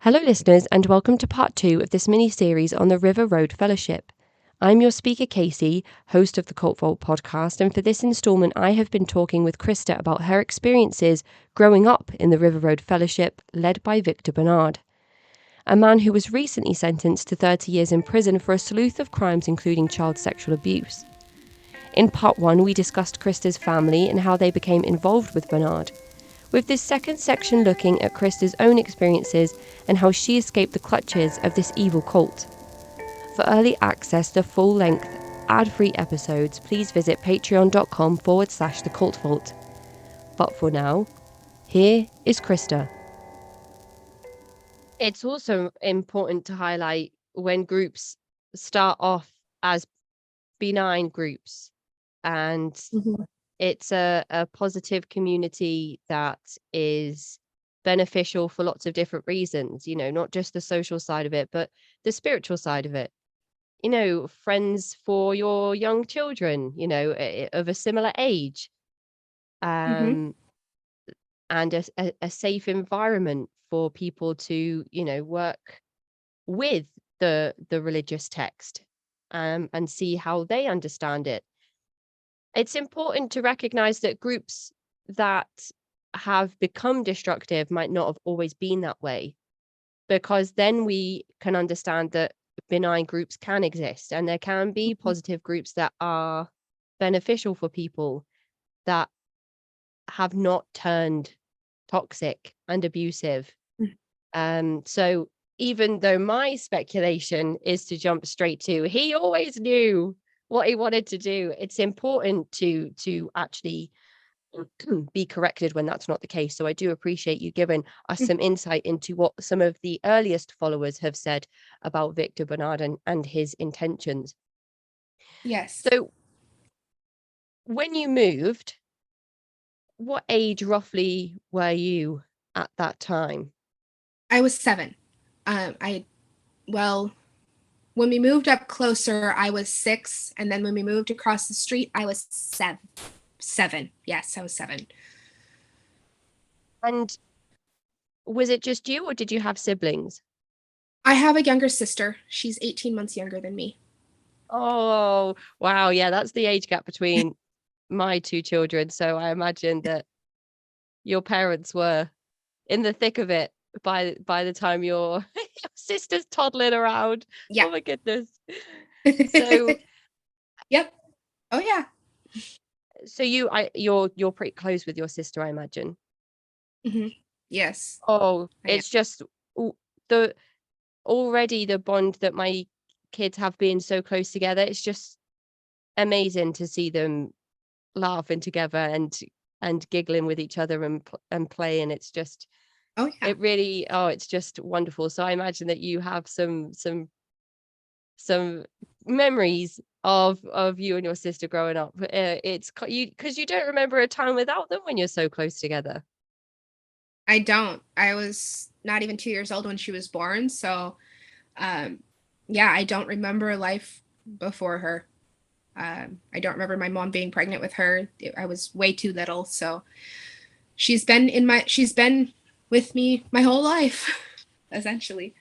Hello, listeners, and welcome to part 2 of this mini-series on the River Road Fellowship. I'm your speaker, Casey, host of the Cult Vault podcast, and for this instalment, I have been talking with Krista about her experiences growing up in the River Road Fellowship, led by Victor Bernard, a man who was recently sentenced to 30 years in prison for a sleuth of crimes including child sexual abuse. In part 1, we discussed Krista's family and how they became involved with Bernard, with this second section looking at Krista's own experiences and how she escaped the clutches of this evil cult. For early access to full-length, ad-free episodes, please visit patreon.com/thecultvault. But for now, here is Krista. It's also important to highlight when groups start off as benign groups and it's a positive community that is beneficial for lots of different reasons, not just the social side of it, but the spiritual side of it. Friends for your young children, of a similar age, and a safe environment for people to, work with the religious text, and see how they understand it. It's important to recognize that groups that have become destructive might not have always been that way, because then we can understand that benign groups can exist and there can be positive groups that are beneficial for people that have not turned toxic and abusive. So even though my speculation is to jump straight to he always knew what he wanted to do, it's important to actually be corrected when that's not the case. So I do appreciate you giving us some insight into what some of the earliest followers have said about Victor Bernard and his intentions. Yes. So when you moved, what age roughly were you at that time? I was 7. When we moved up closer, I was 6, and then when we moved across the street, I was 7. Yes, I was 7. And was it just you, or did you have siblings? I have a younger sister. She's 18 months younger than me. Oh, wow. Yeah, that's the age gap between my 2 children. So I imagine that your parents were in the thick of it by the time your sister's toddling around. Yeah. Oh my goodness. So Yep. Oh yeah. so you're pretty close with your sister, I imagine. Yes. Oh, it's just the already the bond that my kids have being so close together. It's just amazing to see them laughing together and giggling with each other and playing. It's just it's just wonderful. So I imagine that you have some memories of you and your sister growing up. It's you, because you don't remember a time without them when you're so close together. I don't. I was not even 2 years old when she was born, so I don't remember life before her. I don't remember my mom being pregnant with her. I was way too little, so she's been with me my whole life, essentially.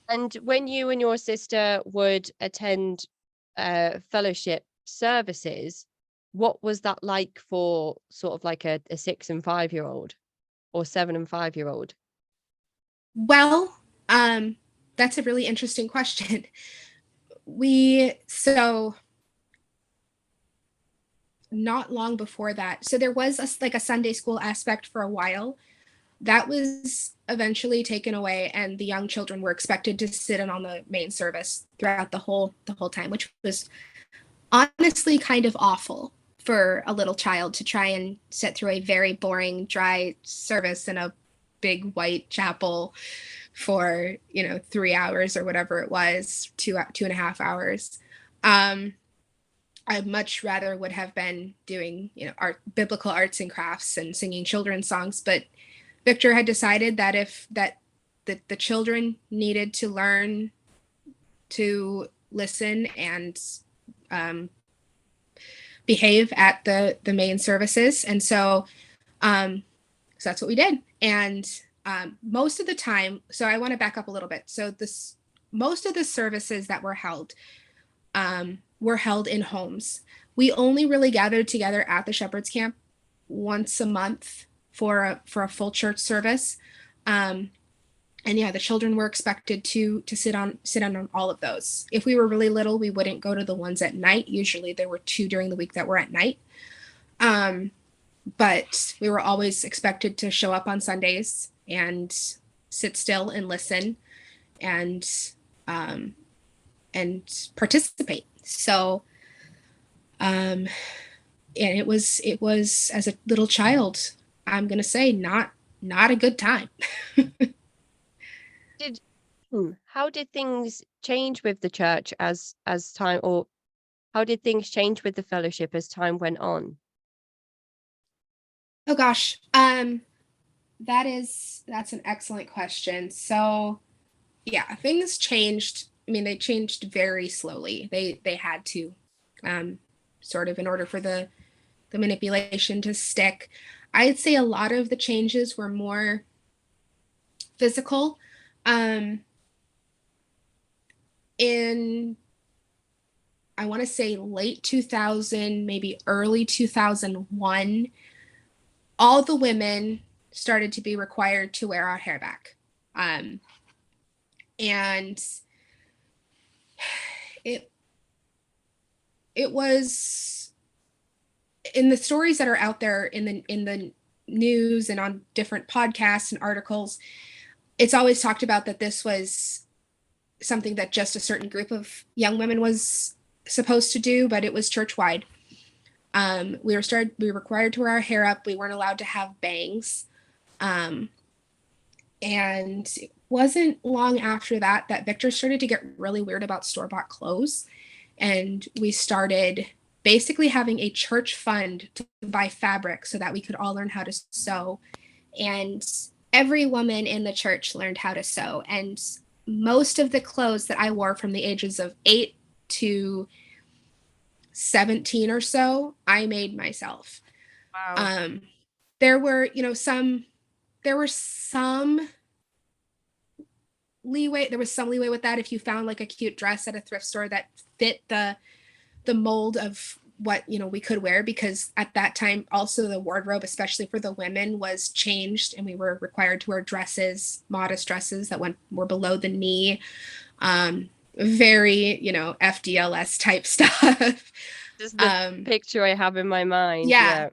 And when you and your sister would attend fellowship services, what was that like for sort of like a 6 and 5-year-old or 7 and 5-year-old? Well, that's a really interesting question. Not long before that, so there was a Sunday school aspect for a while. That was eventually taken away, and the young children were expected to sit in on the main service throughout the whole time, which was honestly kind of awful for a little child to try and sit through a very boring, dry service in a big white chapel for 3 hours or whatever it was, 2.5 hours. I much rather would have been doing biblical arts and crafts and singing children's songs, but Victor had decided that the children needed to learn to listen and behave at the main services, and so that's what we did. And Most of the time, so I want to back up a little bit. So most of the services that were held in homes. We only really gathered together at the Shepherd's Camp once a month for a full church service. And yeah, the children were expected to sit on all of those. If we were really little, we wouldn't go to the ones at night. Usually there were 2 during the week that were at night. But we were always expected to show up on Sundays and sit still and listen and participate. So, and it was as a little child, I'm gonna say not a good time. How did things change with the church as time, or how did things change with the fellowship as time went on? Oh gosh, that's an excellent question. So yeah, things changed. I mean, they changed very slowly. They had to, sort of, in order for the manipulation to stick. I'd say a lot of the changes were more physical. In, I want to say, late 2000, maybe early 2001, all the women started to be required to wear our hair back. And it was, in the stories that are out there in the news and on different podcasts and articles, it's always talked about that this was something that just a certain group of young women was supposed to do, but it was church-wide. We were required to wear our hair up. We weren't allowed to have bangs. And it wasn't long after that Victor started to get really weird about store-bought clothes. And we started basically having a church fund to buy fabric so that we could all learn how to sew. And every woman in the church learned how to sew. And most of the clothes that I wore from the ages of 8 to 17 or so, I made myself. Wow. There were, some leeway. There was some leeway with that if you found like a cute dress at a thrift store that fit the mold of what we could wear, because at that time also the wardrobe, especially for the women, was changed and we were required to wear dresses, modest dresses that were below the knee, very FDLS type stuff. Just the picture I have in my mind. Yeah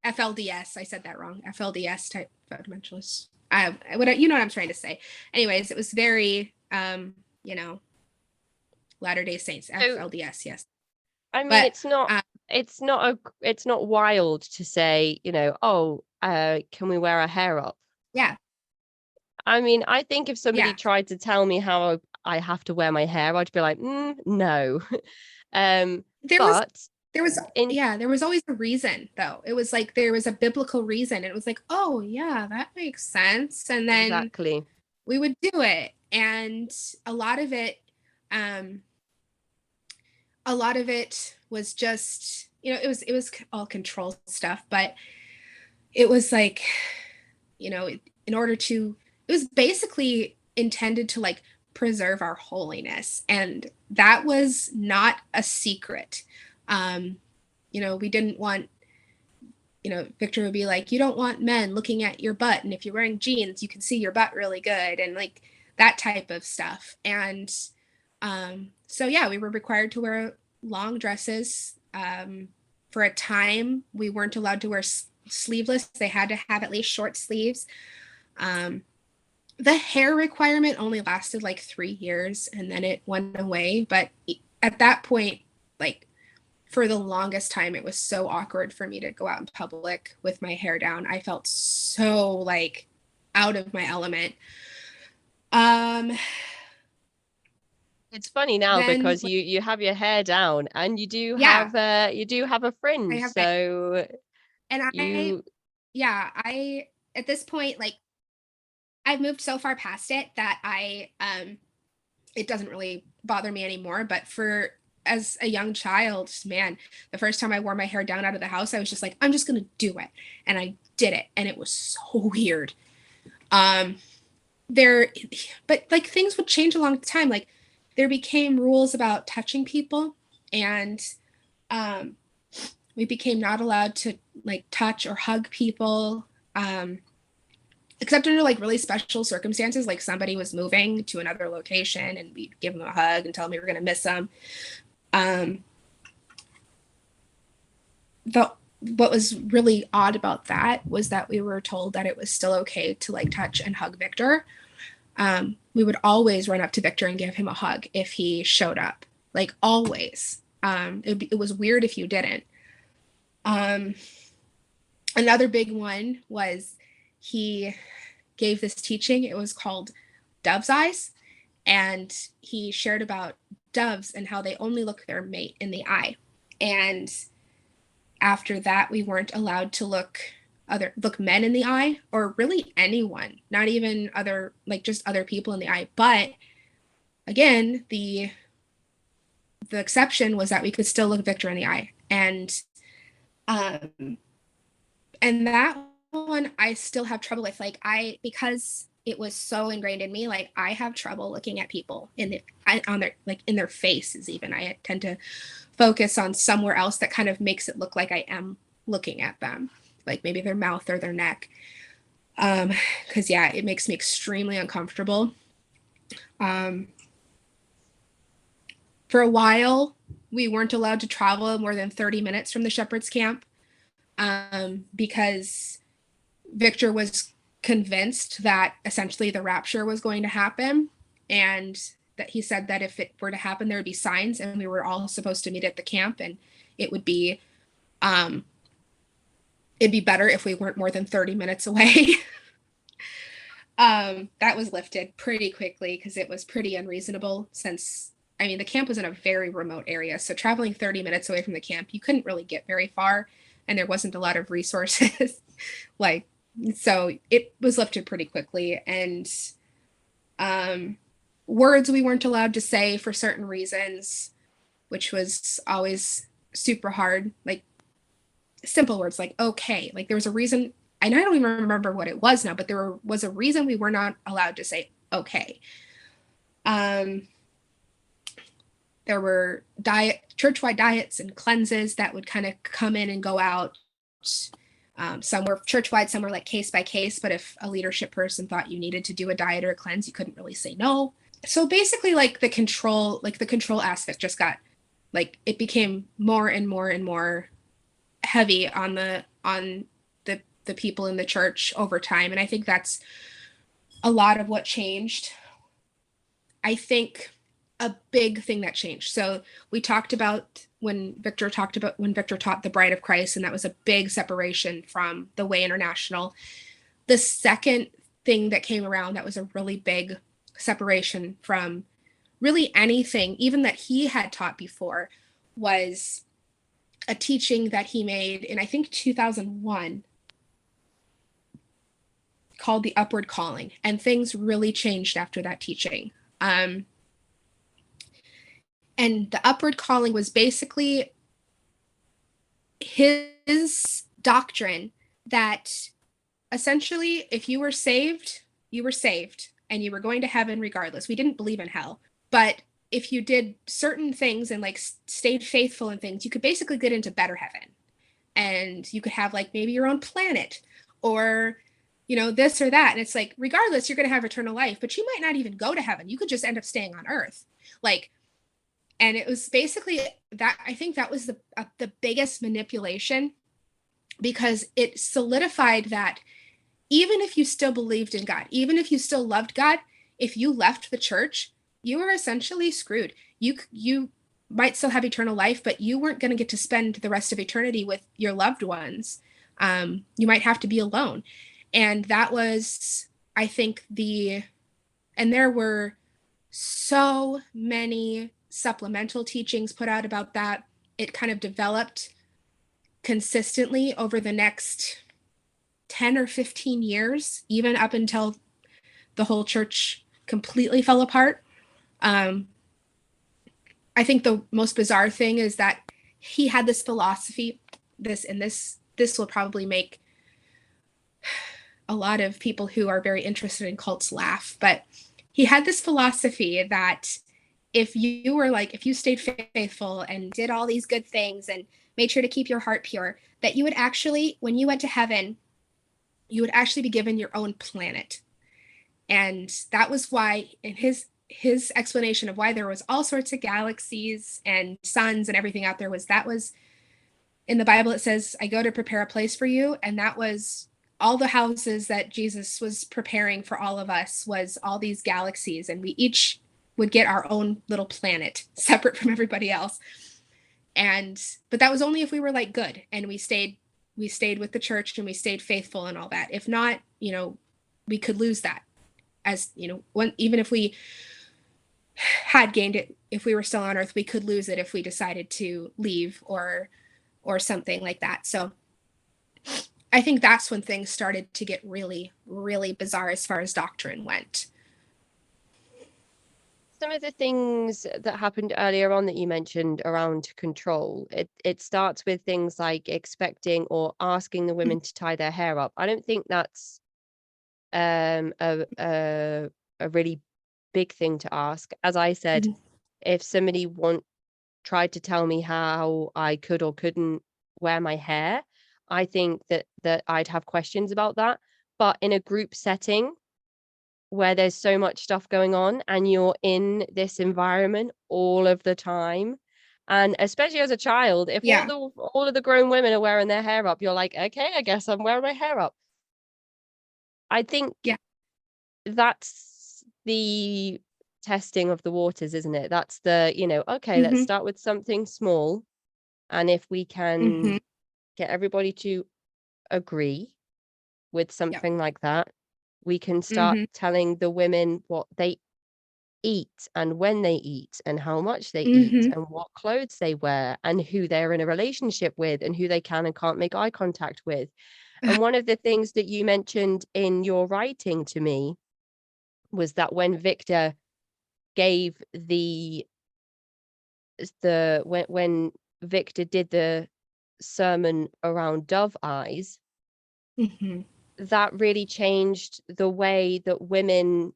FLDS, I said that wrong. FLDS type fundamentalist. What I'm trying to say. Anyways, it was very Latter-day Saints, FLDS. Yes. I mean, but it's not wild to say, can we wear our hair up? Yeah. I mean, I think if somebody tried to tell me how I have to wear my hair, I'd be like, no. There was always a reason, though. It was like there was a biblical reason. It was like, oh yeah, that makes sense. And then exactly, we would do it. And a lot of it was just, it was all control stuff, but it was like, in order to, it was basically intended to like preserve our holiness. And that was not a secret. We didn't want, Victor would be like, you don't want men looking at your butt. And if you're wearing jeans, you can see your butt really good. And like that type of stuff. And so, yeah, we were required to wear long dresses. For a time, we weren't allowed to wear sleeveless. They had to have at least short sleeves. The hair requirement only lasted like 3 years and then it went away. But at that point, like for the longest time, it was so awkward for me to go out in public with my hair down. I felt so like out of my element. It's funny now because you have your hair down and you do have a fringe. I at this point, like, I've moved so far past it that it doesn't really bother me anymore. But as a young child, man, the first time I wore my hair down out of the house, I was just like, I'm just gonna do it, and I did it, and it was so weird. Um, but like things would change along the time. Like there became rules about touching people, and we became not allowed to like touch or hug people, except under like really special circumstances, like somebody was moving to another location and we'd give them a hug and tell them we were going to miss them. What was really odd about that was that we were told that it was still okay to like touch and hug Victor. We would always run up to Victor and give him a hug if he showed up, like always. It was weird if you didn't. Another big one was he gave this teaching. It was called Dove's Eyes. And he shared about doves and how they only look their mate in the eye. And after that, we weren't allowed to look men in the eye, or really anyone, not even just other people in the eye. But again, the exception was that we could still look Victor in the eye. And that one I still have trouble with. Like because it was so ingrained in me, like I have trouble looking at people in their faces. Even I tend to focus on somewhere else that kind of makes it look like I am looking at them, like maybe their mouth or their neck. Because it makes me extremely uncomfortable. For a while, we weren't allowed to travel more than 30 minutes from the shepherd's camp, because Victor was convinced that essentially the rapture was going to happen, and that he said that if it were to happen, there would be signs, and we were all supposed to meet at the camp, and it would be it'd be better if we weren't more than 30 minutes away. That was lifted pretty quickly because it was pretty unreasonable, since the camp was in a very remote area, so traveling 30 minutes away from the camp, you couldn't really get very far, and there wasn't a lot of resources. So it was lifted pretty quickly. And words we weren't allowed to say for certain reasons, which was always super hard. Like simple words like okay. Like there was a reason, and I don't even remember what it was now, but there was a reason we were not allowed to say okay. There were church-wide diets and cleanses that would kind of come in and go out. Some were church-wide, some were like case by case, but if a leadership person thought you needed to do a diet or a cleanse, you couldn't really say no. So basically like the control aspect just got, like, it became more and more and more heavy on the people in the church over time. And I think that's a lot of what changed. I think a big thing that changed. So we talked about when Victor taught the Bride of Christ, and that was a big separation from the Way International. The second thing that came around that was a really big separation from really anything, even that he had taught before, was a teaching that he made in, I think, 2001, called The Upward Calling. And things really changed after that teaching. And the Upward Calling was basically his doctrine that essentially if you were saved, you were saved and you were going to heaven regardless. We didn't believe in hell. But if you did certain things and like stayed faithful in things, you could basically get into better heaven. And you could have like maybe your own planet or, this or that. And it's like, regardless, you're going to have eternal life, but you might not even go to heaven. You could just end up staying on earth. And it was basically that. I think that was the biggest manipulation, because it solidified that even if you still believed in God, even if you still loved God, if you left the church, you were essentially screwed. You might still have eternal life, but you weren't going to get to spend the rest of eternity with your loved ones. You might have to be alone. And that was, I think, and there were so many supplemental teachings put out about that. It kind of developed consistently over the next 10 or 15 years, even up until the whole church completely fell apart. I think the most bizarre thing is that he had this philosophy, this will probably make a lot of people who are very interested in cults laugh, but he had this philosophy that if you stayed faithful and did all these good things and made sure to keep your heart pure, that you would actually, when you went to heaven, you would actually be given your own planet. And that was why, in his explanation of why there was all sorts of galaxies and suns and everything out there, was in the Bible, it says, I go to prepare a place for you. And that was all the houses that Jesus was preparing for all of us, was all these galaxies. And we each would get our own little planet separate from everybody else. But that was only if we were like good and we stayed with the church and we stayed faithful and all that. If not, we could lose that, as even if we had gained it, if we were still on earth, we could lose it if we decided to leave or something like that. So I think that's when things started to get really, really bizarre as far as doctrine went. Some of the things that happened earlier on that you mentioned around control, it starts with things like expecting or asking the women to tie their hair up. I don't think that's a really big thing to ask. As I said, if somebody tried to tell me how I could or couldn't wear my hair, I think that I'd have questions about that. But in a group setting where there's so much stuff going on and you're in this environment all of the time, and especially as a child, if all of the grown women are wearing their hair up, you're like, okay, I guess I'm wearing my hair up. I think that's the testing of the waters, isn't it? That's the, okay, let's start with something small, and if we can get everybody to agree with something like that, we can start telling the women what they eat and when they eat and how much they eat and what clothes they wear and who they're in a relationship with and who they can and can't make eye contact with. And one of the things that you mentioned in your writing to me was that when Victor gave when Victor did the sermon around dove eyes, that really changed the way that women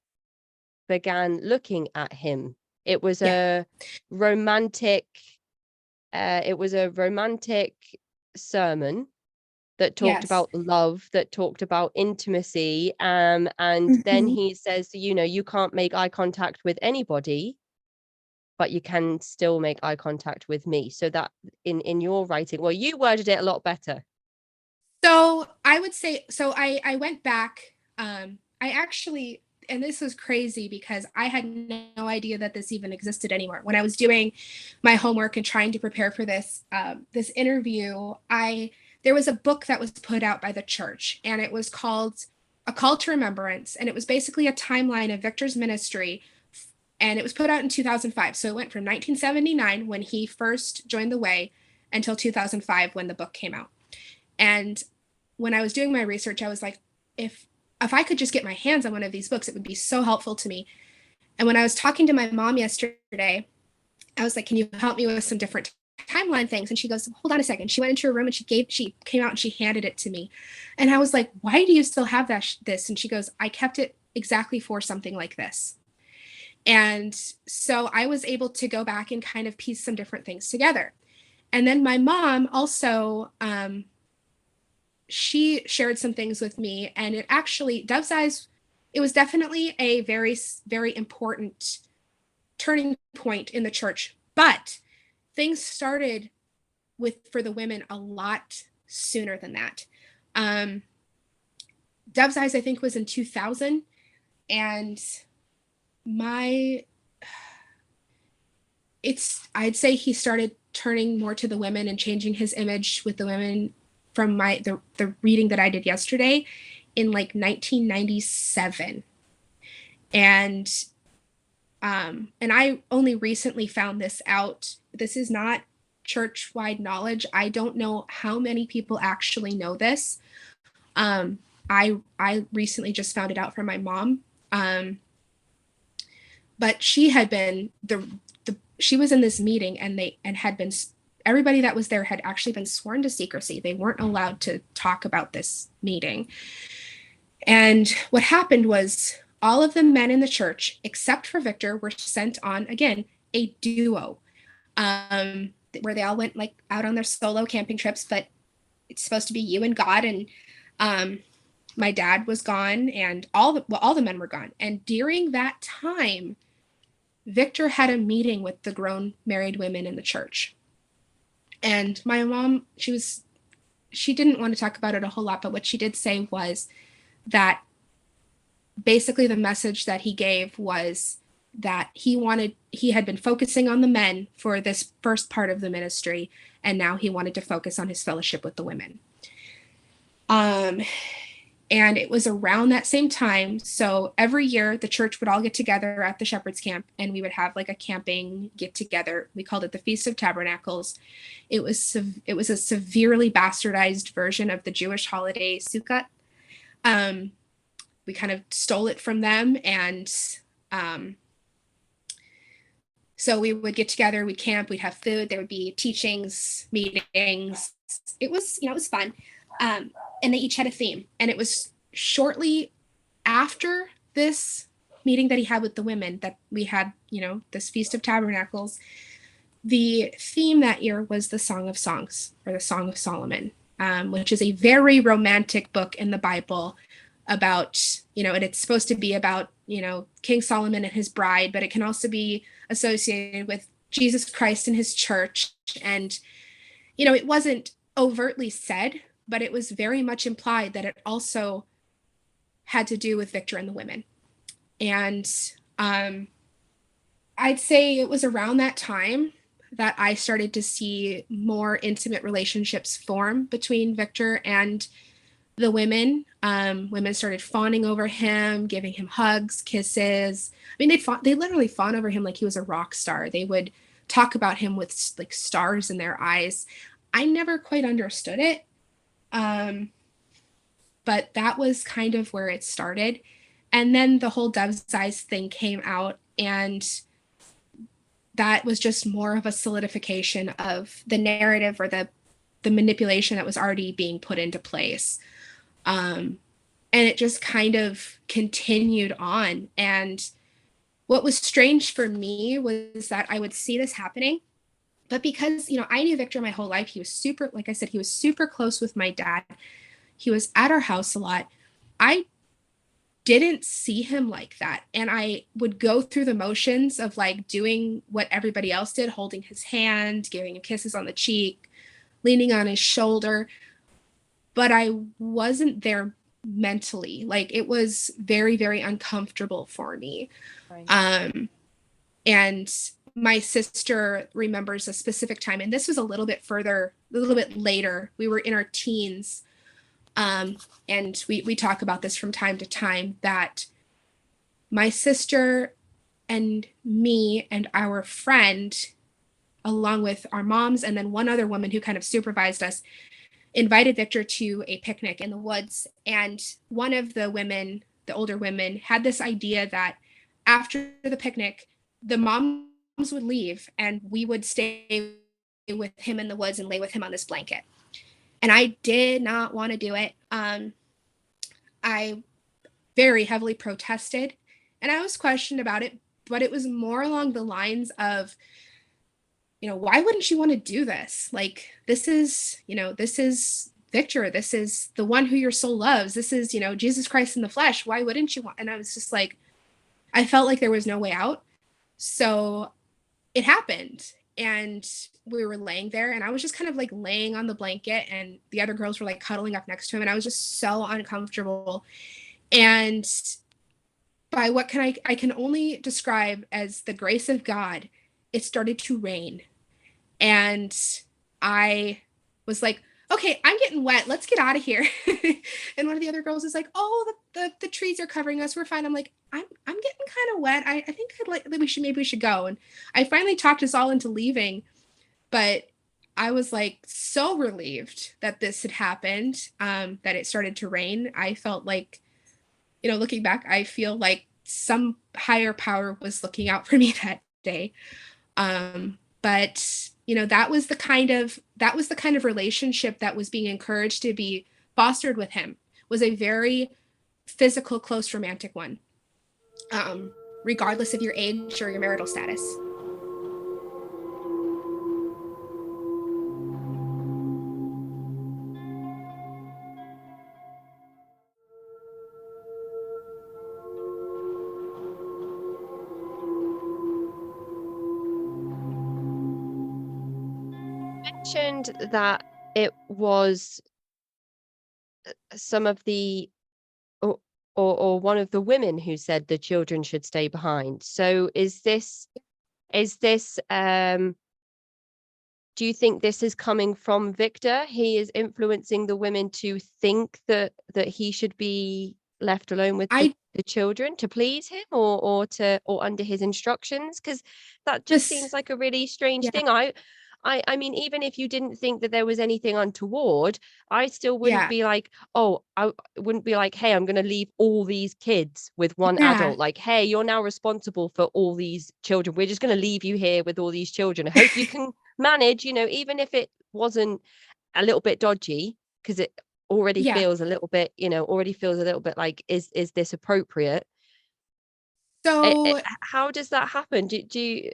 began looking at him. It was a romantic sermon that talked about love, that talked about intimacy, and then he says, you can't make eye contact with anybody, but you can still make eye contact with me. So that in your writing, well, you worded it a lot better. So I would say, I went back, I actually, and this was crazy because I had no idea that this even existed anymore. When I was doing my homework and trying to prepare for this interview, there was a book that was put out by the church, and it was called A Call to Remembrance. And it was basically a timeline of Victor's ministry. And it was put out in 2005. So it went from 1979, when he first joined the way, until 2005, when the book came out. And when I was doing my research, I was like, if I could just get my hands on one of these books, it would be so helpful to me. And when I was talking to my mom yesterday, I was like, can you help me with some different timeline things? And she goes, hold on a second. She went into her room and she came out and she handed it to me. And I was like, why do you still have this? And she goes, I kept it exactly for something like this. And so I was able to go back and kind of piece some different things together. And then my mom also, she shared some things with me, and it actually, Dove's Eyes, it was definitely a very, very important turning point in the church. But things started for the women a lot sooner than that. Dove's Eyes, I think, was in 2000, and I'd say he started turning more to the women and changing his image with the women from the reading that I did yesterday in like 1997. And I only recently found this out. This is not church-wide knowledge. I don't know how many people actually know this. I recently just found it out from my mom. But she had been she was in this meeting, and everybody that was there had actually been sworn to secrecy. They weren't allowed to talk about this meeting. And what happened was all of the men in the church, except for Victor, were sent on, again, a duo, where they all went like out on their solo camping trips, but it's supposed to be you and God. And my dad was gone, and all the men were gone. And during that time, Victor had a meeting with the grown married women in the church. And my mom, she didn't want to talk about it a whole lot, but what she did say was that basically the message that he gave was that he had been focusing on the men for this first part of the ministry, and now he wanted to focus on his fellowship with the women. And it was around that same time. So every year the church would all get together at the shepherd's camp, and we would have like a camping get together. We called it the Feast of Tabernacles. It was a severely bastardized version of the Jewish holiday Sukkot. We kind of stole it from them. And so we would get together, we'd camp, we'd have food, there would be teachings, meetings. It was fun. And they each had a theme. And it was shortly after this meeting that he had with the women that we had, this Feast of Tabernacles. The theme that year was the Song of Songs, or the Song of Solomon, which is a very romantic book in the Bible about, and it's supposed to be about, King Solomon and his bride, but it can also be associated with Jesus Christ and his church. And, it wasn't overtly said, but it was very much implied that it also had to do with Victor and the women. And I'd say it was around that time that I started to see more intimate relationships form between Victor and the women. Women started fawning over him, giving him hugs, kisses. I mean, they literally fawn over him like he was a rock star. They would talk about him with like stars in their eyes. I never quite understood it. But that was kind of where it started. And then the whole Dove's Eyes thing came out, and that was just more of a solidification of the narrative, or the manipulation that was already being put into place. And it just kind of continued on. And what was strange for me was that I would see this happening, but because, I knew Victor my whole life, he was super, like I said, he was super close with my dad. He was at our house a lot. I didn't see him like that. And I would go through the motions of like doing what everybody else did, holding his hand, giving him kisses on the cheek, leaning on his shoulder. But I wasn't there mentally. Like, it was very, very uncomfortable for me. Right. And my sister remembers a specific time, and this was a little bit later. We were in our teens. And we talk about this from time to time, that my sister and me and our friend, along with our moms and then one other woman who kind of supervised us, invited Victor to a picnic in the woods. And one of the women, the older women, had this idea that after the picnic, the moms would leave and we would stay with him in the woods and lay with him on this blanket. And I did not want to do it. I very heavily protested, and I was questioned about it, but it was more along the lines of, why wouldn't you want to do this? Like, this is Victor. This is the one who your soul loves. This is, Jesus Christ in the flesh. Why wouldn't you want? And I was just like, I felt like there was no way out. So it happened. And we were laying there, and I was just kind of like laying on the blanket, and the other girls were like cuddling up next to him, and I was just so uncomfortable. And by what I can only describe as the grace of God, it started to rain. And I was like, okay, I'm getting wet. Let's get out of here. And one of the other girls is like, oh, the trees are covering us. We're fine. I'm like, I'm getting kind of wet. I think maybe we should go. And I finally talked us all into leaving, but I was like so relieved that this had happened, that it started to rain. I felt like, looking back, I feel like some higher power was looking out for me that day. But that was the kind of relationship that was being encouraged to be fostered with him. Was a very physical, close romantic one, regardless of your age or your marital status. Mentioned that it was some of the or one of the women who said the children should stay behind. So is this do you think this is coming from Victor? He is influencing the women to think that he should be left alone with the children to please him, or under his instructions? Because that just seems like a really strange thing. I mean, even if you didn't think that there was anything untoward, I still wouldn't be like, oh, I wouldn't be like, hey, I'm going to leave all these kids with one adult. Like, hey, you're now responsible for all these children. We're just going to leave you here with all these children. I hope you can manage, even if it wasn't a little bit dodgy, because it already feels a little bit, like, is this appropriate? So how does that happen?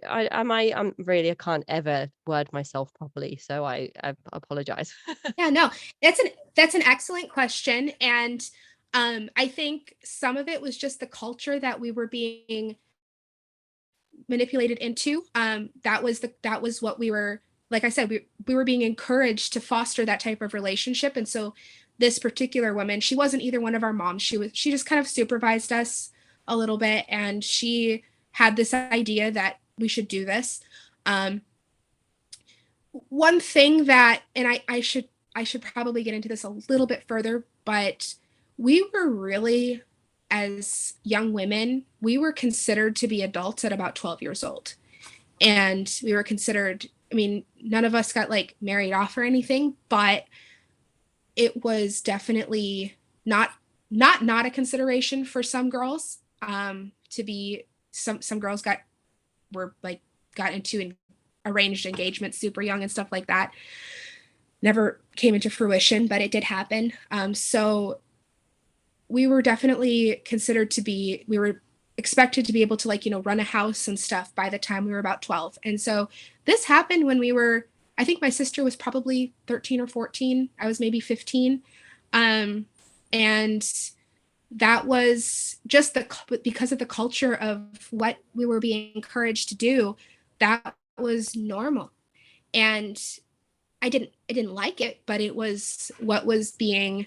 I'm really, I can't ever word myself properly, so I apologize. Yeah, no, that's an excellent question. And I think some of it was just the culture that we were being manipulated into. That was what we were, like I said, we were being encouraged to foster that type of relationship. And so this particular woman, she wasn't either one of our moms. She just kind of supervised us a little bit, and she had this idea that we should do this. One thing that, and I should probably get into this a little bit further, but we were really, as young women, we were considered to be adults at about 12 years old. And we were considered, I mean, none of us got like married off or anything, but it was definitely not a consideration for some girls. To be, some girls got into arranged engagements super young and stuff like that. Never came into fruition, but it did happen. So we were definitely considered to be, we were expected to be able to, like, run a house and stuff by the time we were about 12. And so this happened when we were, I think my sister was probably 13 or 14. I was maybe 15. And that was just because of the culture of what we were being encouraged to do, that was normal. And I didn't like it, but it was what was being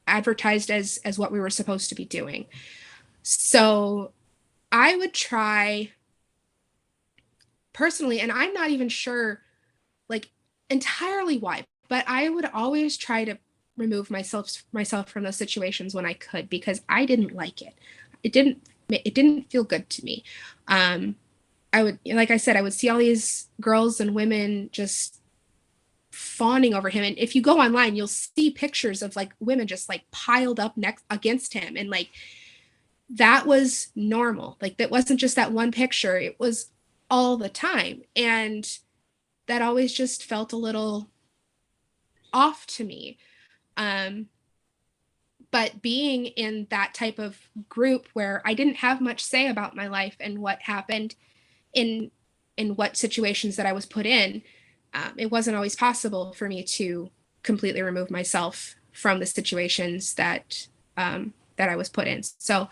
advertised as what we were supposed to be doing. So I would try personally, and I'm not even sure like entirely why, but I would always try to remove myself from those situations when I could, because I didn't like it. It didn't feel good to me. I would, like I said, I would see all these girls and women just fawning over him. And if you go online, you'll see pictures of like women just like piled up next against him. And like, that was normal. Like, that wasn't just that one picture. It was all the time. And that always just felt a little off to me. But being in that type of group where I didn't have much say about my life and what happened in what situations that I was put in, it wasn't always possible for me to completely remove myself from the situations that I was put in. So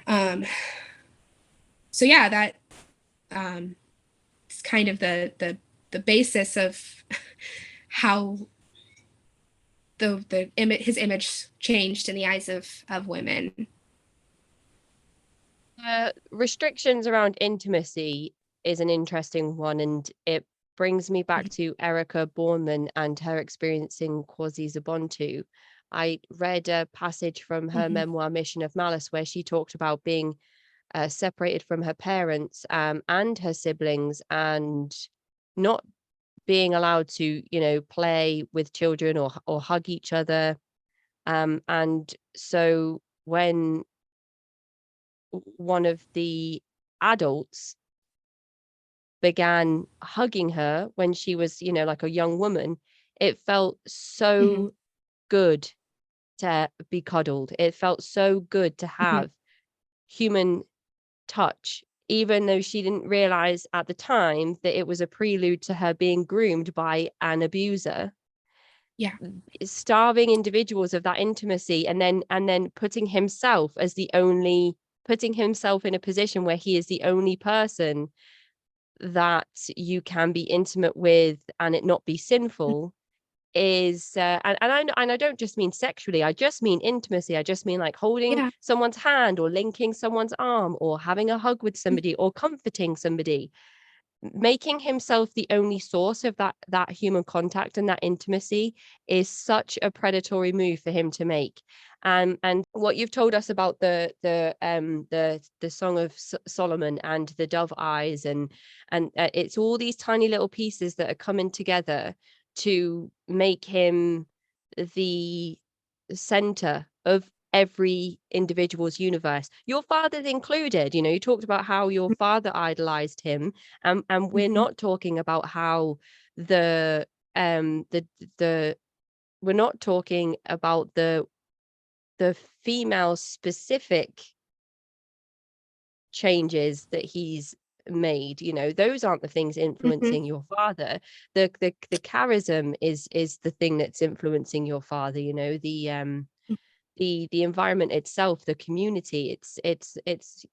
yeah, that it's kind of the basis of how his image changed in the eyes of women. Restrictions around intimacy is an interesting one, and it brings me back to Erica Bourneman and her experiencing quasi-Ubuntu. I read a passage from her memoir Mission of Malice, where she talked about being separated from her parents and her siblings, and not being allowed to play with children or hug each other, and so when one of the adults began hugging her when she was like a young woman, it felt so good to be cuddled. It felt so good to have human touch, even though she didn't realize at the time that it was a prelude to her being groomed by an abuser. Yeah. Starving individuals of that intimacy, and then putting himself in a position where he is the only person that you can be intimate with and it not be sinful is and I don't just mean sexually, I just mean intimacy. I just mean like holding Yeah. someone's hand or linking someone's arm or having a hug with somebody or comforting somebody. Making himself the only source of that human contact and that intimacy is such a predatory move for him to make. And what you've told us about the Song of Solomon and the dove eyes, and it's all these tiny little pieces that are coming together to make him the center of every individual's universe, your father's included. You talked about how your father idolized him, and we're not talking about how the the we're not talking about the female specific changes that he's made. Those aren't the things influencing your father. The charism is the thing that's influencing your father. The environment itself, the community. It's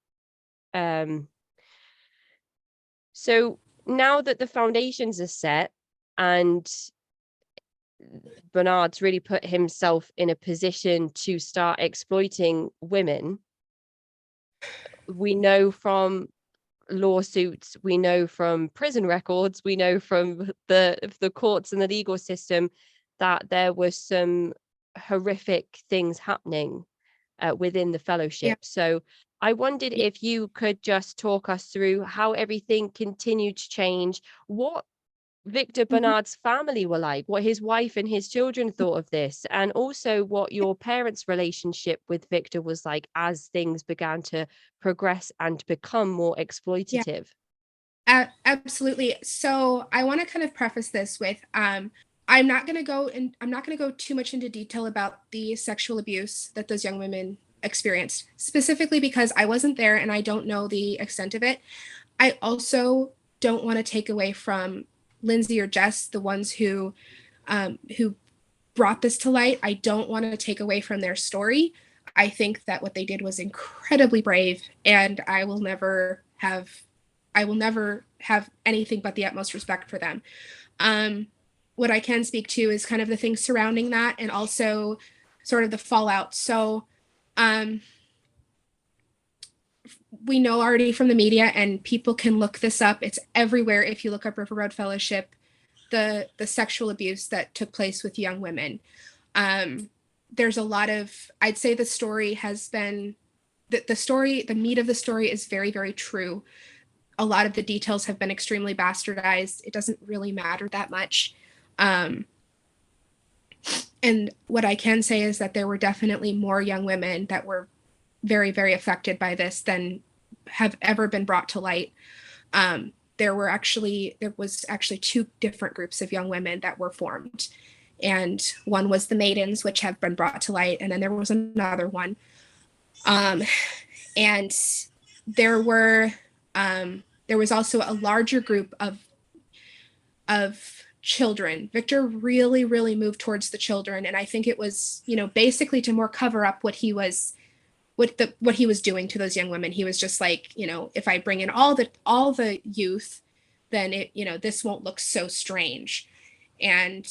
so now that the foundations are set and Bernard's really put himself in a position to start exploiting women, we know from lawsuits, we know from prison records, we know from the courts and the legal system that there was some horrific things happening within the fellowship. Yeah. So I wondered if you could just talk us through how everything continued to change, what Victor Bernard's family were like, what his wife and his children thought of this, and also what your parents' relationship with Victor was like as things began to progress and become more Yeah. exploitative. Absolutely. So I want to kind of preface this with I'm not going to go too much into detail about the sexual abuse that those young women experienced, specifically because I wasn't there and I don't know the extent of it. I also don't want to take away from Lindsay or Jess, the ones who brought this to light. I don't want to take away from their story. I think that what they did was incredibly brave, and I will never have anything but the utmost respect for them. What I can speak to is kind of the things surrounding that, and also sort of the fallout. So we know already from the media, and people can look this up. It's everywhere. If you look up River Road Fellowship, the sexual abuse that took place with young women. There's a lot of, I'd say the story has been, the meat of the story is very, very true. A lot of the details have been extremely bastardized. It doesn't really matter that much. And what I can say is that there were definitely more young women that were very, very affected by this than have ever been brought to light. There was actually two different groups of young women that were formed. And one was the Maidens, which have been brought to light. And then there was another one. And there was also a larger group of children. Victor really, really moved towards the children. And I think it was, basically to more cover up what he was doing to those young women. He was just like, if I bring in all the youth, then this won't look so strange. And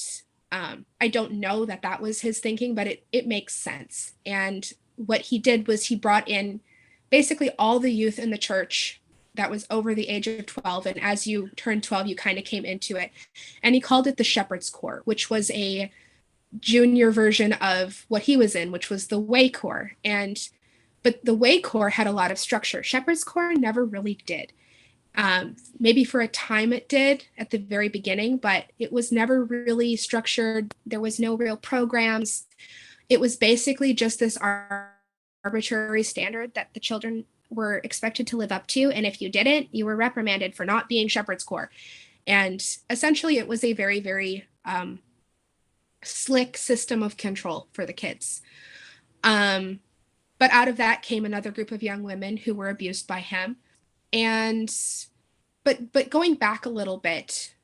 I don't know that was his thinking, but it makes sense. And what he did was he brought in basically all the youth in the church that was over the age of 12. And as you turned 12, you kind of came into it. And he called it the Shepherd's Corps, which was a junior version of what he was in, which was the Way Corps. But the Way Corps had a lot of structure. Shepherd's Corps never really did. Maybe for a time it did at the very beginning, but it was never really structured. There was no real programs. It was basically just this arbitrary standard that the children were expected to live up to. And if you didn't, you were reprimanded for not being Shepherd's Corps. And essentially it was a very, very slick system of control for the kids. But out of that came another group of young women who were abused by him. And but going back a little bit,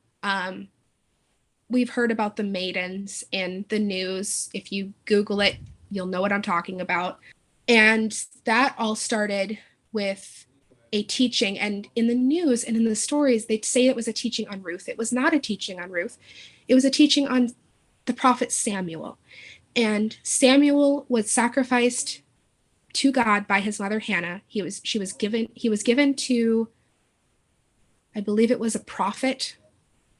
we've heard about the maidens in the news. If you Google it, you'll know what I'm talking about. And that all started with a teaching. And in the news and in the stories, they'd say it was a teaching on Ruth. It was not a teaching on Ruth. It was a teaching on the prophet Samuel. And Samuel was sacrificed to God by his mother Hannah. He was given to, I believe it was a prophet,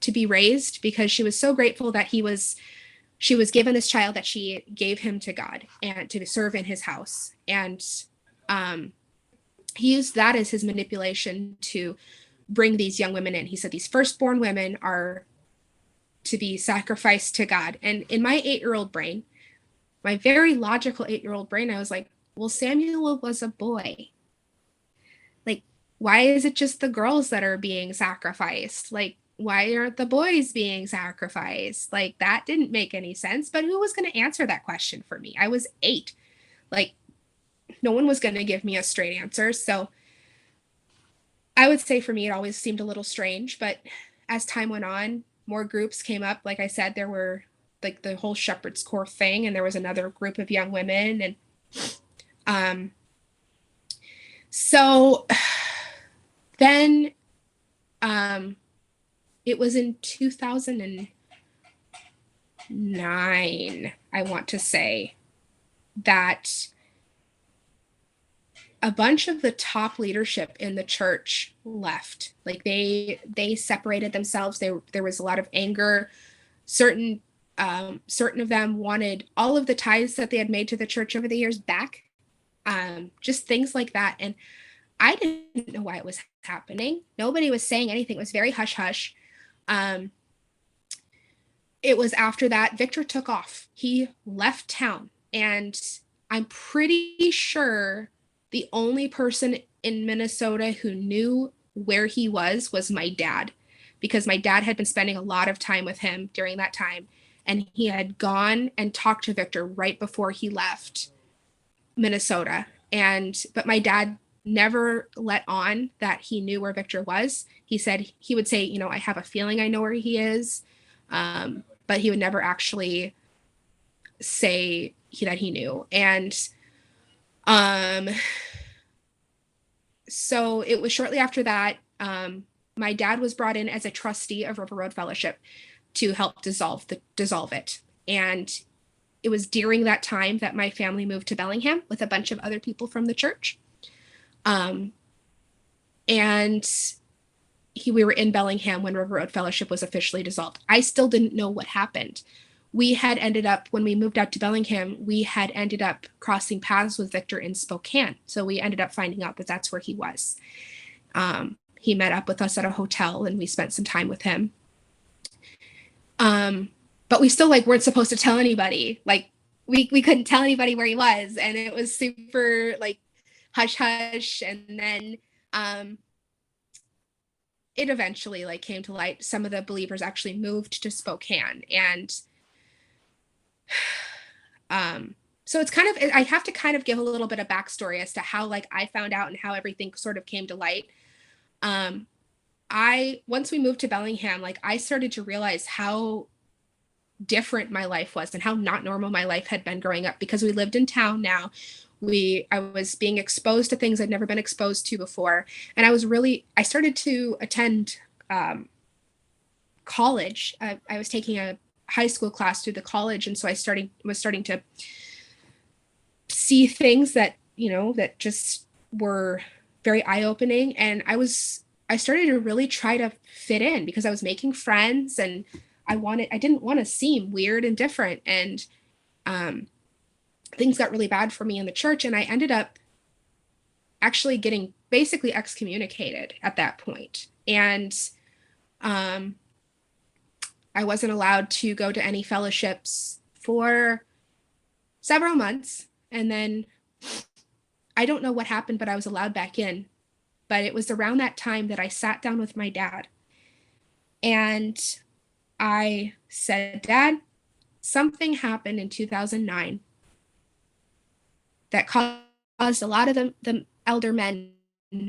to be raised, because she was so grateful that she was given this child that she gave him to God and to serve in his house. And he used that as his manipulation to bring these young women in. He said these firstborn women are to be sacrificed to God. And in my 8-year-old brain, my very logical 8-year-old brain, I was like, well, Samuel was a boy. Like, why is it just the girls that are being sacrificed? Like, why aren't the boys being sacrificed? Like, that didn't make any sense. But who was going to answer that question for me? I was 8. Like, no one was going to give me a straight answer. So I would say for me, it always seemed a little strange. But as time went on, more groups came up. Like I said, there were like the whole Shepherd's Core thing, and there was another group of young women. And so then it was in 2009, I want to say, that a bunch of the top leadership in the church left. Like they separated themselves. There was a lot of anger. Certain of them wanted all of the tithes that they had made to the church over the years back. Just things like that. And I didn't know why it was happening. Nobody was saying anything. It was very hush hush. It was after that Victor took off. He left town, and I'm pretty sure the only person in Minnesota who knew where he was my dad, because my dad had been spending a lot of time with him during that time, and he had gone and talked to Victor right before he left Minnesota. But my dad never let on that he knew where Victor was. He said, he would say, I have a feeling I know where he is. But he would never actually say that he knew. And so it was shortly after that, my dad was brought in as a trustee of River Road Fellowship to help dissolve it. And it was during that time that my family moved to Bellingham with a bunch of other people from the church. And we were in Bellingham when River Road Fellowship was officially dissolved. I still didn't know what happened. We had ended up, when we moved out to Bellingham, we had ended up crossing paths with Victor in Spokane. So we ended up finding out that that's where he was. He met up with us at a hotel, and we spent some time with him. But we still weren't supposed to tell anybody. We couldn't tell anybody where he was, and it was super hush hush. And then it eventually came to light. Some of the believers actually moved to Spokane, and so it's I have to kind of give a little bit of backstory as to how I found out and how everything sort of came to light. Once we moved to Bellingham, I started to realize how different my life was and how not normal my life had been growing up, because we lived in town now. I was being exposed to things I'd never been exposed to before. And I started to attend college. I was taking a high school class through the college. And so I was starting to see things that, that just were very eye-opening. And I started to really try to fit in, because I was making friends, and I didn't want to seem weird and different. And things got really bad for me in the church, and I ended up actually getting basically excommunicated at that point. And I wasn't allowed to go to any fellowships for several months. And then I don't know what happened, but I was allowed back in. But it was around that time that I sat down with my dad, and I said, Dad, something happened in 2009 that caused a lot of the elder men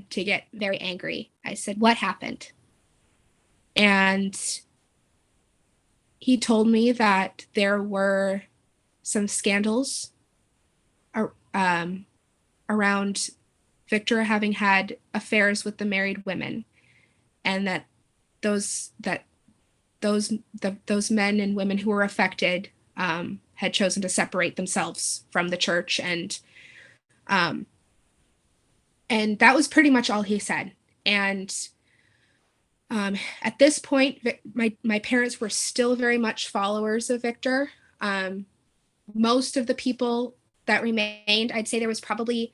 to get very angry. I said, "What happened?" And he told me that there were some scandals around Victor having had affairs with the married women, and that those men and women who were affected had chosen to separate themselves from the church, and that was pretty much all he said. And at this point, my parents were still very much followers of Victor. Most of the people that remained, I'd say there was probably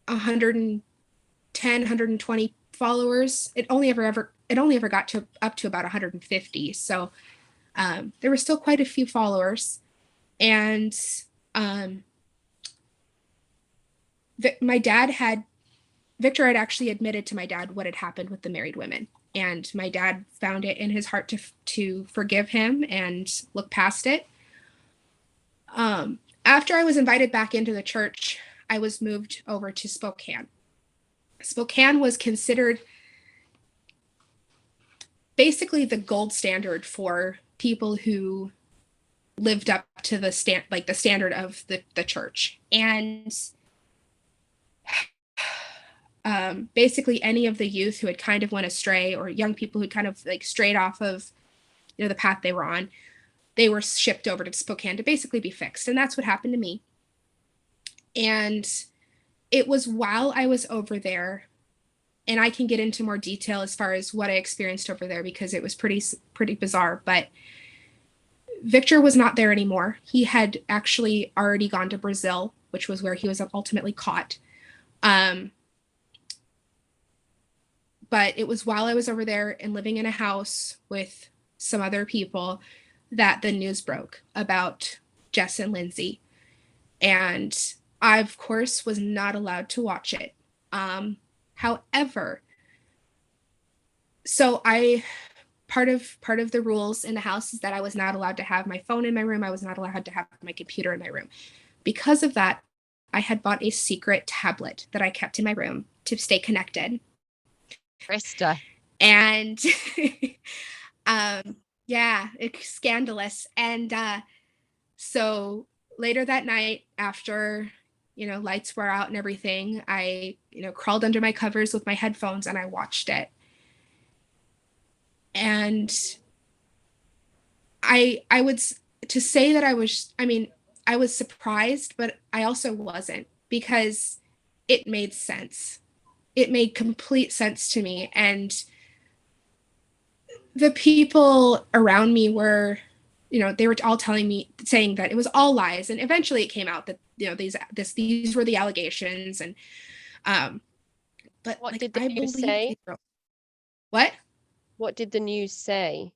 110, 120 followers. It only ever got to up to about 150. So there were still quite a few followers. And Victor had actually admitted to my dad what had happened with the married women. And my dad found it in his heart to forgive him and look past it. After I was invited back into the church, I was moved over to Spokane. Spokane was considered basically the gold standard for people who lived up to the standard of the church. And basically any of the youth who had kind of went astray, or young people who kind of like strayed off of the path they were on, they were shipped over to Spokane to basically be fixed. And that's what happened to me. And it was while I was over there, and I can get into more detail as far as what I experienced over there because it was pretty bizarre, but Victor was not there anymore. He had actually already gone to Brazil, which was where he was ultimately caught. But it was while I was over there and living in a house with some other people that the news broke about Jess and Lindsay. And I, of course, was not allowed to watch it. However, so part of the rules in the house is that I was not allowed to have my phone in my room. I was not allowed to have my computer in my room. Because of that, I had bought a secret tablet that I kept in my room to stay connected. Krista. And yeah, it's scandalous. And so later that night, after lights were out and everything, I crawled under my covers with my headphones and I watched it. And I would to say that I was surprised, but I also wasn't, because it made sense. It made complete sense to me. And the people around me were, they were all saying that it was all lies. And eventually it came out that, these were the allegations. And, but what did the news say? What? What did the news say?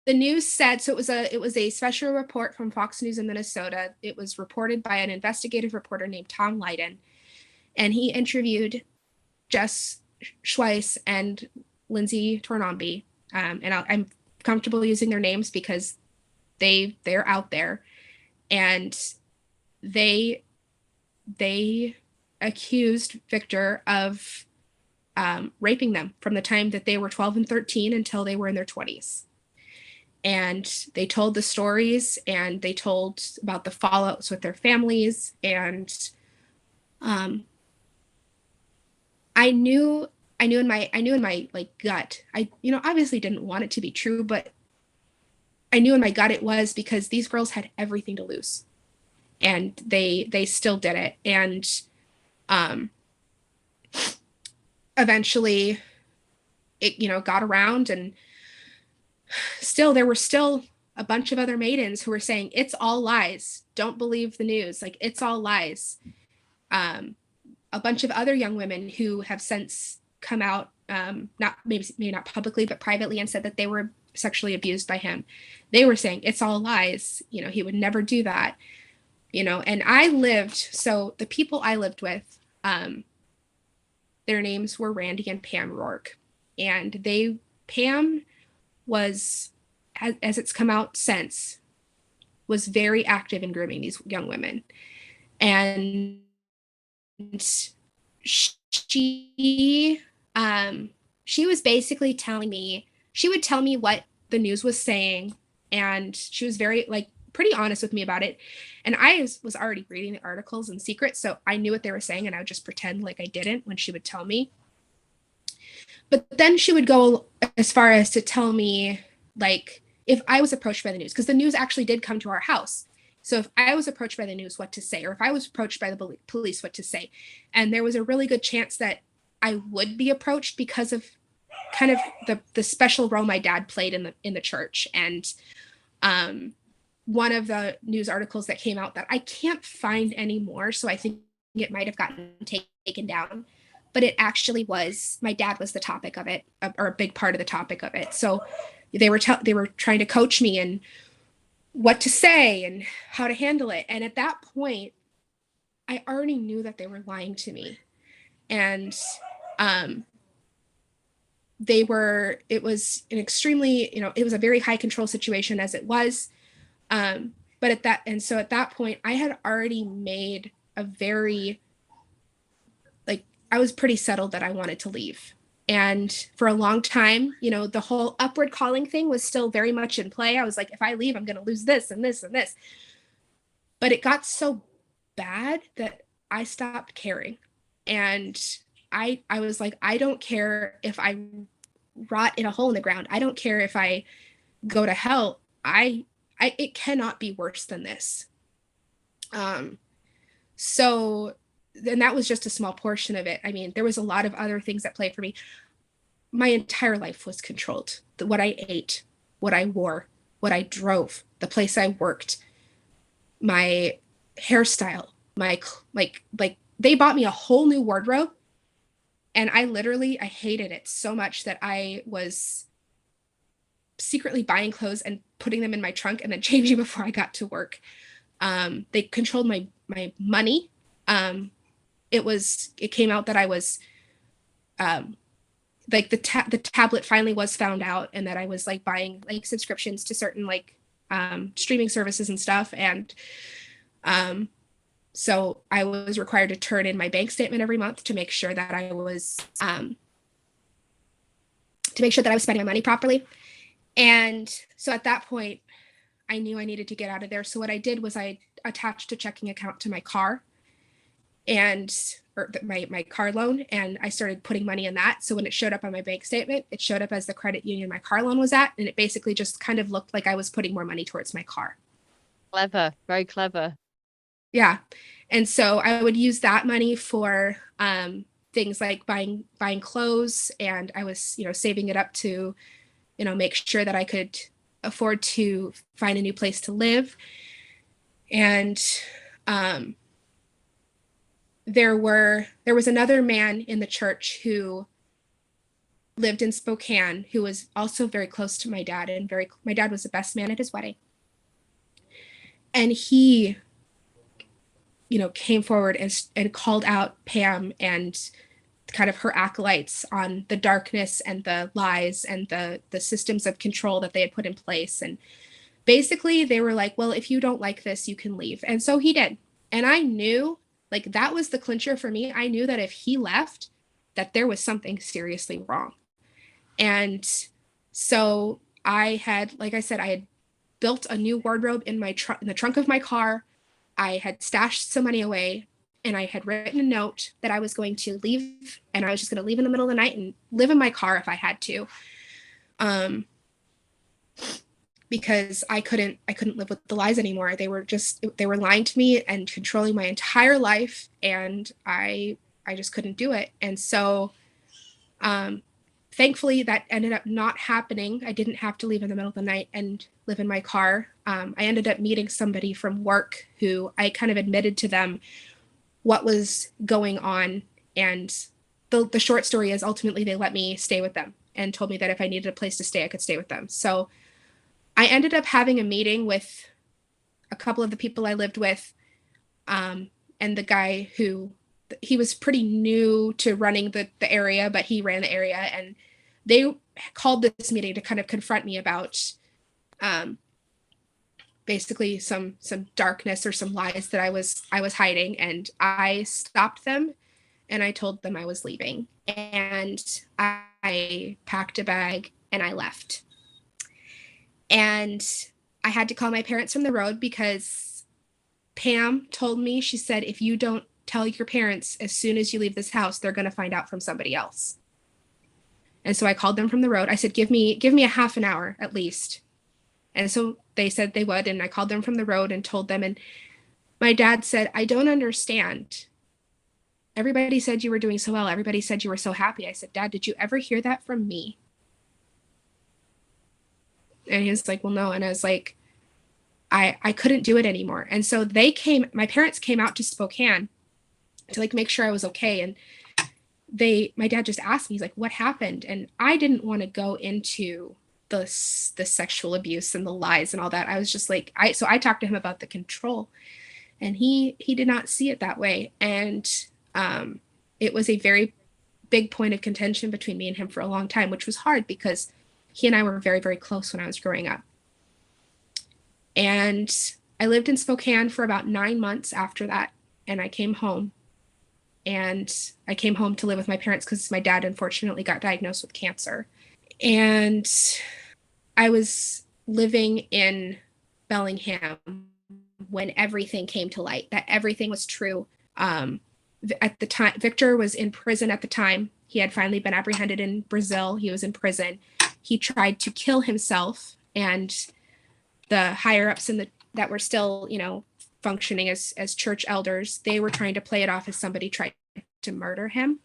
The news said, so it was a special report from Fox News in Minnesota. It was reported by an investigative reporter named Tom Lydon. And he interviewed Jess Schweiss and Lindsay Tornambi. And I'm comfortable using their names because they're out there. And they accused Victor of raping them from the time that they were 12 and 13 until they were in their 20s. And they told the stories, and they told about the fallouts with their families. And I knew in my like gut, I obviously didn't want it to be true, but I knew in my gut it was, because these girls had everything to lose, and they still did it. And eventually it got around, and there were still a bunch of other maidens who were saying, it's all lies, don't believe the news, like it's all lies. A bunch of other young women who have since come out, maybe not publicly, but privately, and said that they were sexually abused by him. They were saying it's all lies. He would never do that. And so the people I lived with, their names were Randy and Pam Rourke. And Pam was, as it's come out since, was very active in grooming these young women. And she was basically telling me, she would tell me what the news was saying, and she was very like pretty honest with me about it. And I was already reading the articles in secret, so I knew what they were saying, and I would just pretend like I didn't when she would tell me. But then she would go as far as to tell me, like, if I was approached by the news, because the news actually did come to our house. So if I was approached by the news, what to say, or if I was approached by the police, what to say. And there was a really good chance that I would be approached because of kind of the special role my dad played in the church. And one of the news articles that came out that I can't find anymore, so I think it might have gotten taken down, but it actually was, my dad was the topic of it, or a big part of the topic of it. So they were trying to coach me in what to say and how to handle it. And at that point, I already knew that they were lying to me. And it was an extremely, it was a very high control situation as it was. But at that point, I had already made a very, like, I was pretty settled that I wanted to leave. And for a long time, the whole upward calling thing was still very much in play. I was like, if I leave, I'm going to lose this and this and this. But it got so bad that I stopped caring. And I was like, I don't care if I rot in a hole in the ground. I don't care if I go to hell. It cannot be worse than this. So then that was just a small portion of it. I mean, there was a lot of other things that played for me. My entire life was controlled. What I ate, what I wore, what I drove, the place I worked, my hairstyle, my like they bought me a whole new wardrobe, and I hated it so much that I was secretly buying clothes and putting them in my trunk and then changing before I got to work. They controlled my money. It came out that I was like the tablet finally was found out, and that I was like buying like subscriptions to certain like streaming services and stuff. And so I was required to turn in my bank statement every month to make sure that I was spending my money properly. And so at that point, I knew I needed to get out of there. So what I did was I attached a checking account to my car, or my car loan, and I started putting money in that. So when it showed up on my bank statement, it showed up as the credit union my car loan was at, and it basically just kind of looked like I was putting more money towards my car. Clever, very clever. Yeah. And so I would use that money for things like buying clothes, and I was, saving it up to, make sure that I could afford to find a new place to live. And there was another man in the church who lived in Spokane, who was also very close to my dad, and my dad was the best man at his wedding. And he, came forward and called out Pam and kind of her acolytes on the darkness and the lies and the systems of control that they had put in place. And basically they were like, well, if you don't like this, you can leave. And so he did. And I knew, like, that was the clincher for me. I knew that if he left, that there was something seriously wrong. And so I had, like I said, I had built a new wardrobe in in the trunk of my car. I had stashed some money away, and I had written a note that I was going to leave, and I was just going to leave in the middle of the night and live in my car if I had to. Because I couldn't live with the lies anymore. They were lying to me and controlling my entire life, and I just couldn't do it. And so thankfully that ended up not happening. I didn't have to leave in the middle of the night and live in my car. I ended up meeting somebody from work who I kind of admitted to them what was going on. And the short story is, ultimately they let me stay with them and told me that if I needed a place to stay, I could stay with them. So I ended up having a meeting with a couple of the people I lived with, and the guy he was pretty new to running the area, but he ran the area, and they called this meeting to kind of confront me about basically some darkness or some lies that I was hiding, and I stopped them and I told them I was leaving, and I packed a bag and I left. And I had to call my parents from the road because Pam told me, she said, if you don't tell your parents as soon as you leave this house, they're going to find out from somebody else. And so I called them from the road. I said, give me a half an hour at least. And so they said they would. And I called them from the road and told them. And my dad said, I don't understand. Everybody said you were doing so well. Everybody said you were so happy. I said, Dad, did you ever hear that from me? And he was like, well, no. And I was like, I couldn't do it anymore. And so my parents came out to Spokane to like make sure I was okay. And my dad just asked me, he's like, what happened? And I didn't want to go into the sexual abuse and the lies and all that. I was just like, so I talked to him about the control, and he did not see it that way. And it was a very big point of contention between me and him for a long time, which was hard because he and I were very, very close when I was growing up. And I lived in Spokane for about 9 months after that. And I came home. And I came home to live with my parents because my dad unfortunately got diagnosed with cancer. And I was living in Bellingham when everything came to light, that everything was true. At the time, Victor was in prison at the time. He had finally been apprehended in Brazil. He was in prison. He tried to kill himself, and the higher ups that were still, functioning as church elders, they were trying to play it off as somebody tried to murder him.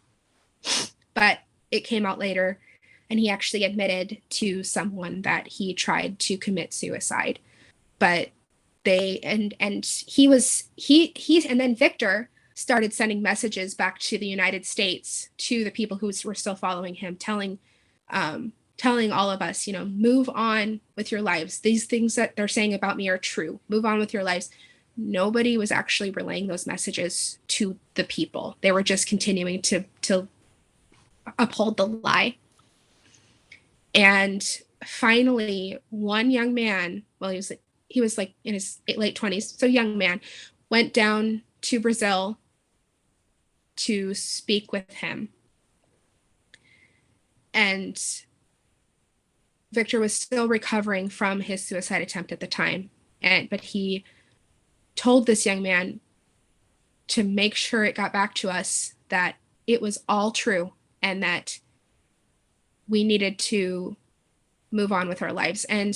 But it came out later, and he actually admitted to someone that he tried to commit suicide. But and then Victor started sending messages back to the United States to the people who were still following him, telling all of us, move on with your lives. These things that they're saying about me are true. Move on with your lives. Nobody was actually relaying those messages to the people. They were just continuing to uphold the lie. And finally, one young man, well, he was like in his late 20s, so young man, went down to Brazil to speak with him. And Victor was still recovering from his suicide attempt at the time. But he told this young man to make sure it got back to us that it was all true and that we needed to move on with our lives. And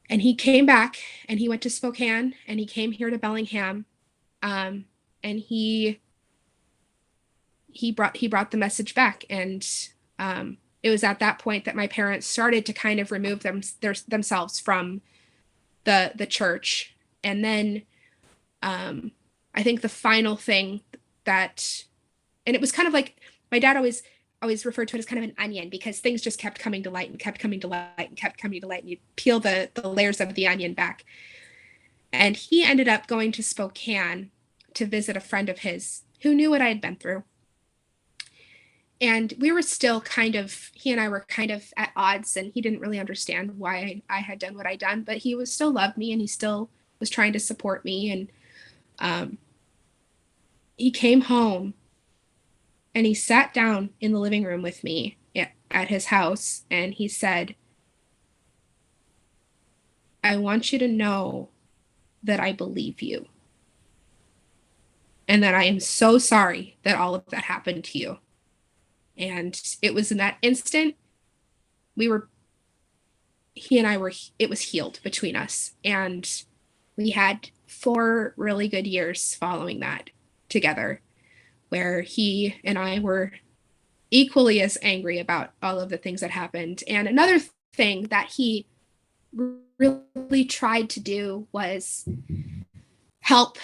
he came back, and he went to Spokane, and he came here to Bellingham. And he brought the message back. And it was at that point that my parents started to kind of remove themselves from the church. And then I think the final thing and it was kind of like, my dad always referred to it as kind of an onion, because things just kept coming to light and kept coming to light and kept coming to light, and you peel the layers of the onion back. And he ended up going to Spokane to visit a friend of his who knew what I had been through. And we were still he and I were kind of at odds, and he didn't really understand why I had done what I'd done, but he still loved me, and he still was trying to support me. And he came home, and he sat down in the living room with me at his house, and he said, I want you to know that I believe you, and that I am so sorry that all of that happened to you. And it was in that instant, he and I were, it was healed between us. And we had 4 really good years following that together, where he and I were equally as angry about all of the things that happened. And another thing that he really tried to do was help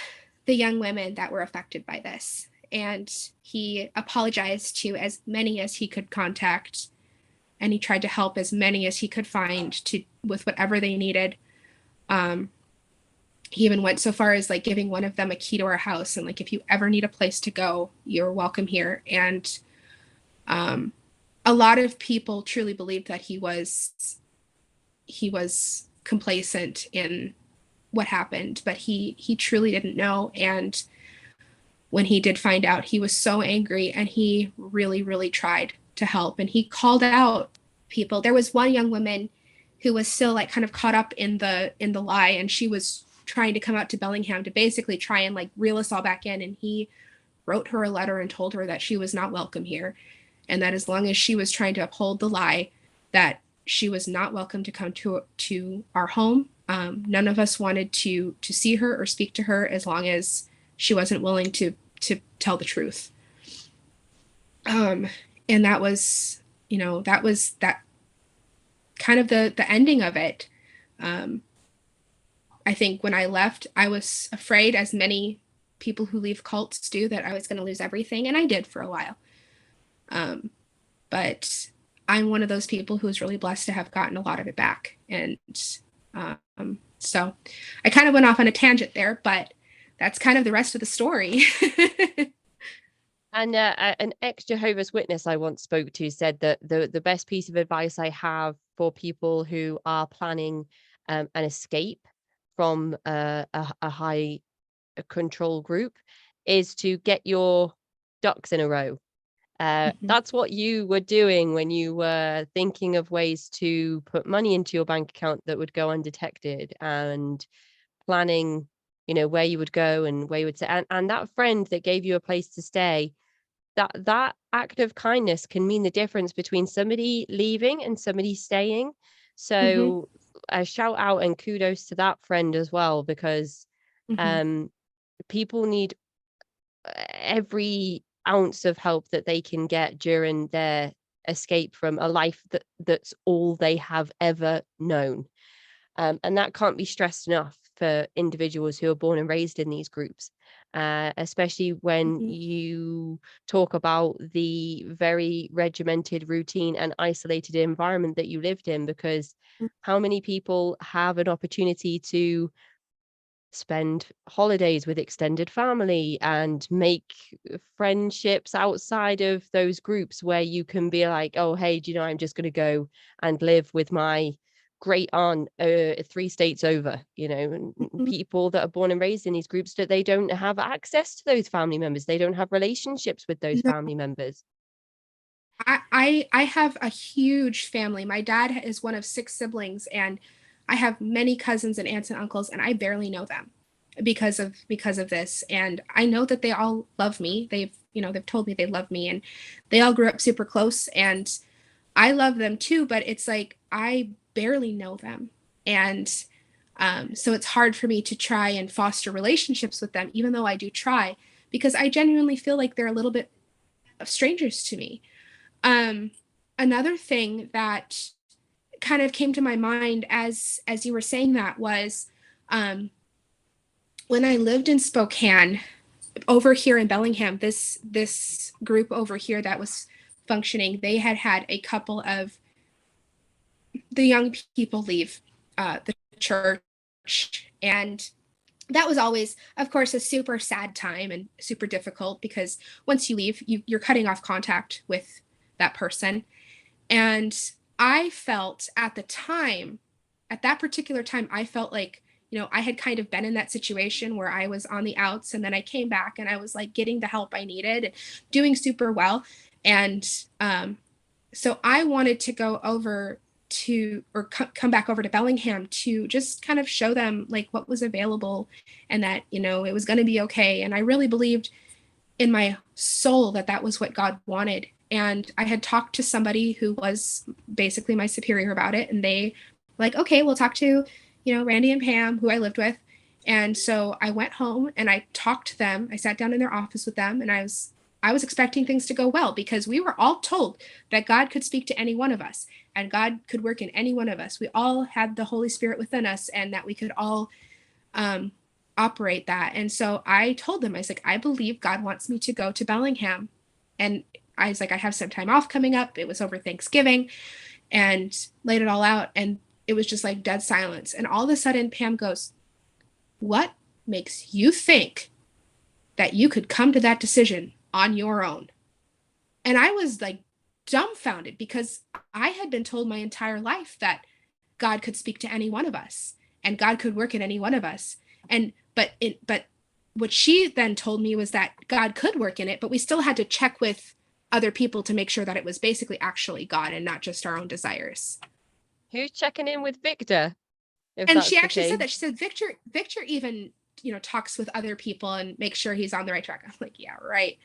the young women that were affected by this. And he apologized to as many as he could contact, and he tried to help as many as he could find with whatever they needed. He even went so far as like giving one of them a key to our house, and like, if you ever need a place to go, you're welcome here. And a lot of people truly believed that he was complacent in what happened, but he truly didn't know. And when he did find out, he was so angry, and he really, really tried to help. And he called out people. There was one young woman who was still like kind of caught up in the lie, and she was trying to come out to Bellingham to basically try and like reel us all back in. And he wrote her a letter and told her that she was not welcome here, and that as long as she was trying to uphold the lie, that she was not welcome to come to our home. None of us wanted to see her or speak to her as long as she wasn't willing to tell the truth. And that was, that was that kind of the ending of it. I think when I left, I was afraid, as many people who leave cults do, that I was going to lose everything, and I did for a while. But I'm one of those people who was really blessed to have gotten a lot of it back. And so I kind of went off on a tangent there, but that's kind of the rest of the story. And an ex-Jehovah's Witness I once spoke to said that the best piece of advice I have for people who are planning an escape from a high control group is to get your ducks in a row. That's what you were doing when you were thinking of ways to put money into your bank account that would go undetected, and planning, where you would go and where you would stay. And that friend that gave you a place to stay, that act of kindness can mean the difference between somebody leaving and somebody staying. So a shout out and kudos to that friend as well, because people need every ounce of help that they can get during their escape from a life that's all they have ever known. And that can't be stressed enough for individuals who are born and raised in these groups, especially when you talk about the very regimented routine and isolated environment that you lived in, because how many people have an opportunity to spend holidays with extended family and make friendships outside of those groups, where you can be like, oh, hey, do you know, I'm just going to go and live with my great aunt 3 states over. And people that are born and raised in these groups, that they don't have access to those family members, they don't have relationships with those family members. I have a huge family. My dad is one of 6 siblings, and I have many cousins and aunts and uncles, and I barely know them because of this. And I know that they all love me. They've told me they love me, and they all grew up super close, and I love them too, but it's like I barely know them. And so it's hard for me to try and foster relationships with them, even though I do try, because I genuinely feel like they're a little bit of strangers to me. Another thing that kind of came to my mind as you were saying that was, when I lived in Spokane, over here in Bellingham, this group over here that was functioning, they had a couple of the young people leave the church, and that was always, of course, a super sad time and super difficult, because once you leave, you're cutting off contact with that person. And I felt at that particular time, I felt like, I had kind of been in that situation where I was on the outs, and then I came back and I was like getting the help I needed and doing super well. And so I wanted to go over to, or come back over to Bellingham to just kind of show them like what was available, and that, it was going to be okay. And I really believed in my soul that that was what God wanted. And I had talked to somebody who was basically my superior about it, and they like, okay, we'll talk to, Randy and Pam, who I lived with. And so I went home and I talked to them. I sat down in their office with them, and I was expecting things to go well, because we were all told that God could speak to any one of us, and God could work in any one of us. We all had the Holy Spirit within us, and that we could all operate that. And so I told them, I was like, I believe God wants me to go to Bellingham. And I was like, I have some time off coming up. It was over Thanksgiving, and laid it all out. And it was just like dead silence. And all of a sudden, Pam goes, what makes you think that you could come to that decision on your own? And I was like dumbfounded, because I had been told my entire life that God could speak to any one of us, and God could work in any one of us. And but what she then told me was that God could work in it, but we still had to check with other people to make sure that it was basically actually God and not just our own desires. Who's checking in with Victor? If And that's she the actually case. said that. She said Victor even, talks with other people and makes sure he's on the right track. I'm like, yeah, right.